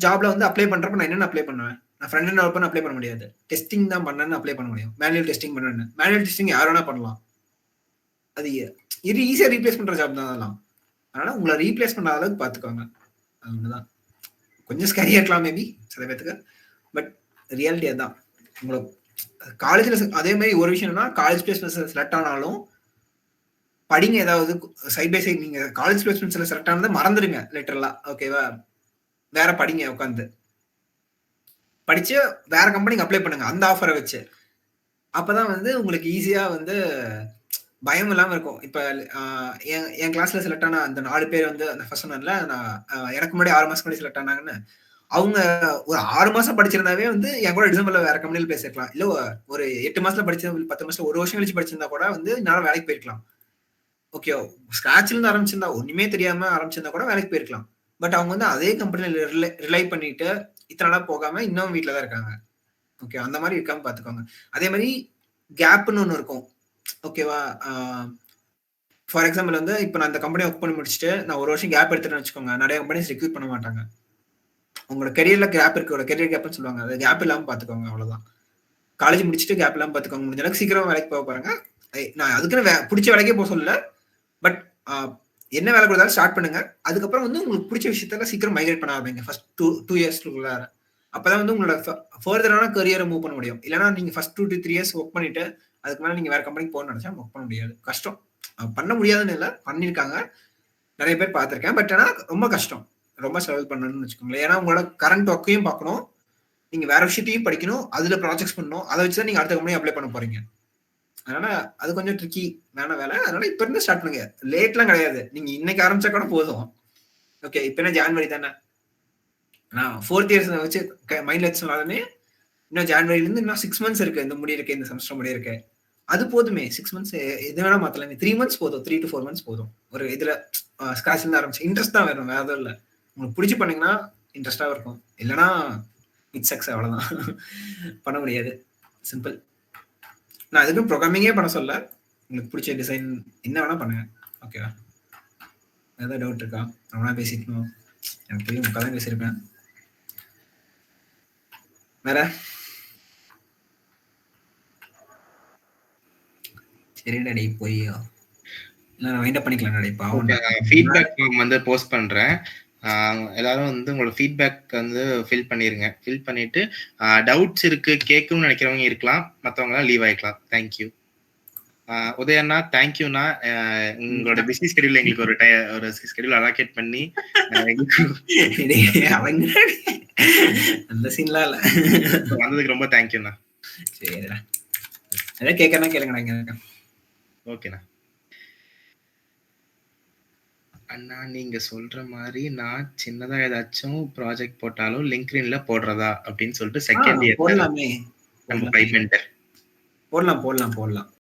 Speaker 1: ஜாப்ல வந்து அப்ளை பண்றப்ப நான் என்னென்ன அப்ளை பண்ணுவேன்? நான் ஃப்ரண்ட் எண்ட் டெவலப்பர்னு அப்ளை பண்ண முடியாது. டெஸ்டிங் தான் பண்ணேன்னு அப்ளை பண்ண முடியும். மேனுவல் டெஸ்டிங் பண்ணேன்னு. மேனுவல் டெஸ்டிங் யார் வேணா பண்ணலாம். அது ஈஸியா ரீப்ளேஸ் பண்ற ஜாப் தான் அதெல்லாம். அதனால உங்கள ரீப்ளேஸ் பண்ணாத அளவுக்கு பாத்துக்கோங்க. அது ஒண்ணுதான். கொஞ்சம் ஸ்கேரியா இருக்கலாம் மேபி சில பேத்துக்கு. பட் ரியாலிட்டி அதான். உங்கள காலேஜ்ல அதே மாதிரி ஒரு விஷயம் என்னன்னா, காலேஜ் பிளேஸ்மெண்ட்ஸ்ல செலக்ட் ஆனாலும் படிங்க ஏதாவது சைட் பை சைட். நீங்க காலேஜ் பிளேஸ்மெண்ட்ஸ்ல செலக்ட் ஆனதை மறந்துடுங்க லிட்டரலா. ஓகேவா? வேற படிங்க உட்காந்து. படிச்சு வேற கம்பெனிக்கு அப்ளை பண்ணுங்க அந்த ஆஃபரை வச்சு. அப்பதான் வந்து உங்களுக்கு ஈஸியா வந்து பயம் இல்லாம இருக்கும். இப்ப என் கிளாஸ்ல செலக்ட் ஆன அந்த 4 பேர் வந்து அந்த ஃபர்ஸ்ட் சொன்னேன்ல, நான் எனக்கு முன்னாடி 6 மாசம் முன்னாடி செலக்ட் ஆனாங்கன்னு. அவங்க ஒரு 6 மாசம் படிச்சிருந்தாவே வந்து என் கூட டிசம்பர்ல வேற கம்பெனில பேசிருக்கலாம். இல்ல ஒரு 8 மாசத்துல படிச்சு 10 மாசத்துல 1 வருஷம் கழிச்சு படிச்சிருந்தா கூட வந்து என்னால வேலைக்கு போயிருக்கலாம். ஓகே. ஸ்கிராட்ச்ல இருந்து ஆரம்பிச்சிருந்தா ஒண்ணுமே தெரியாம ஆரம்பிச்சிருந்தா கூட வேலைக்கு போயிருக்கலாம். பட் அவங்க வந்து அதே கம்பெனில ரிலை பண்ணிட்டு இத்தனை நாளா போகாம இன்னும் வீட்ல தான் இருக்காங்க. ஓகே. அந்த மாதிரி இருக்காம பாத்துக்கோங்க. அதே மாதிரி கேப்னு ஒண்ணு இருக்கும். ஓகேவா? ஃபார் எக்ஸாம்பிள் வந்து இப்ப நான் இந்த கம்பெனி ஒர்க் பண்ணி முடிச்சுட்டு நான் 1 வருஷம் கேப் எடுத்துட்டேன்னு வச்சுக்கோங்க. நிறைய கம்பெனிஸ் ரெக்ரூட் பண்ண மாட்டாங்க. உங்களோட கெரியர்ல கேப் இருக்கு. கெரியர் கேப்னு சொல்லுவாங்க. அது கேப் இல்லாம பாத்துக்கோங்க. அவ்வளவுதான். காலேஜ் முடிச்சுட்டு கேப் இல்லாம பாத்துக்கோங்க. முடிஞ்ச அளவுக்கு சீக்கிரம் வேலைக்கு போக பாருங்க. நான் அதுக்குன்னு பிடிச்ச வேலைக்கே போக சொல்லல. பட் என்ன வேலை கொடுத்தாலும் ஸ்டார்ட் பண்ணுங்க. அதுக்கப்புறம் வந்து உங்களுக்கு பிடிச்ச விஷயத்துல சீக்கிரம் மைக்ரேட் பண்ண ஆரம்பிங்க. ஃபர்ஸ்ட் 2 இயர்ஸ்க்குள்ள. அப்பதான் வந்து உங்களோட ஃபர்தரான கரியரை மூவ் பண்ண முடியும். இல்லைன்னா நீங்க ஃபர்ஸ்ட் 2 to 3 இயர்ஸ் ஒர்க் பண்ணிட்டு அதுக்கு மேல நீங்க வேற கம்பெனிக்கு போகணும்னு நினைச்சா ஒர்க் பண்ண முடியாது. கஷ்டம். பண்ண முடியாதுன்னு இல்லை, பண்ணிருக்காங்க. நிறைய பேர் பார்த்திருக்கேன். பட் ஆனா ரொம்ப கஷ்டம். ரொம்ப ஸ்ட்ரகிள் பண்ணணும்னு வச்சுக்கோங்களேன். ஏன்னா உங்களோட கரண்ட் ஒர்க்கையும் பார்க்கணும். நீங்க வேற விஷயத்தையும் படிக்கணும். அதுல ப்ராஜெக்ட்ஸ் பண்ணணும். அதை வச்சுதான் நீங்க அடுத்த கம்பெனி அப்ளை பண்ண போறீங்க. அதனால அது கொஞ்சம் ட்ரிக்கி வேணா வேலை. அதனால இப்ப இருந்து ஸ்டார்ட் பண்ணுங்க. லேட்லாம் கிடையாது. நீங்க இன்னைக்கு ஆரம்பிச்சா கூட போதும். ஓகே. இப்ப என்ன ஜான்வரி தானே. நான் 4th இயர்ஸ் வச்சு மைண்ட்ல வச்சு சொன்னாலுமே இன்னும் ஜான்வரில இருந்து இன்னும் 6 months இருக்கு. இந்த முடி இருக்கு, இந்த செமஸ்டர் முடி இருக்கு. அது போதுமே. 6 months எது வேணா மாத்தலாம். 3 months போதும். 3 to 4 months போதும். ஒரு இதுல ஸ்கிராட்ச்ல இருந்து ஆரம்பிச்சு இன்ட்ரெஸ்ட் தான் வேணும். வேற எதுவும் இல்லை. உங்களுக்கு பிடிச்சி பண்ணீங்கன்னா இன்ட்ரெஸ்டா இருக்கும். இல்லைன்னா இட் சக்ஸ். அவ்வளவுதான். பண்ண முடியாது. சிம்பிள். நான் எதுக்கும் ப்ரோக்ராமிங்கே பண்ண சொல்ல. உங்களுக்கு பிடிச்ச டிசைன் என்ன வேணா பண்ணுங்க. ஓகேவா? ஏதாவது டவுட் இருக்கா? ரொம்ப பேசிக்கணும். எனக்கு தெரியும் முக்காதான் பேசியிருப்பேன். வேற சரிடா டேய் போய் நான் வைண்ட் அப் பண்ணிக்கலாம் நடை பாவம்.
Speaker 2: ஃபீட்பேக் ஃபார்ம் வந்து போஸ்ட் பண்றேன். எல்லாரும் வந்து உங்களோட ஃபீட்பேக் வந்து ஃபில் பண்ணிருங்க. ஃபில் பண்ணிட்டு டவுட்ஸ் இருக்கு கேட்கணும்னு நினைக்கிறவங்க இருக்கலாம், மற்றவங்க எல்லாம் லீவ் ஆயிக்கலாம். தேங்க்யூ. உதயண்ணா, தேங்க்யூண்ணா. உங்களோட பிஸி ஸ்கெடியூல் எங்களுக்கு ஒரு ஸ்கெடியூல் அலோகேட் பண்ணி
Speaker 1: அந்த சீன்லாம் இல்ல
Speaker 2: வந்ததுக்கு ரொம்ப தேங்க்யூண்ணா.
Speaker 1: சரிடா, ஏதாவது கேட்கறனா கேளுங்கடா.
Speaker 2: ஓகேண்ணா. அண்ணா, நீங்க சொல்ற மாதிரி நான் சின்னதா ஏதாச்சும் ப்ராஜெக்ட் போட்டாலும் லிங்க்டின்ல போடுறதா அப்படின்னு சொல்லிட்டு செகண்ட் இயர்
Speaker 1: போடலாமே,
Speaker 2: நம்ம பைமெண்ட்
Speaker 1: போடலாம்.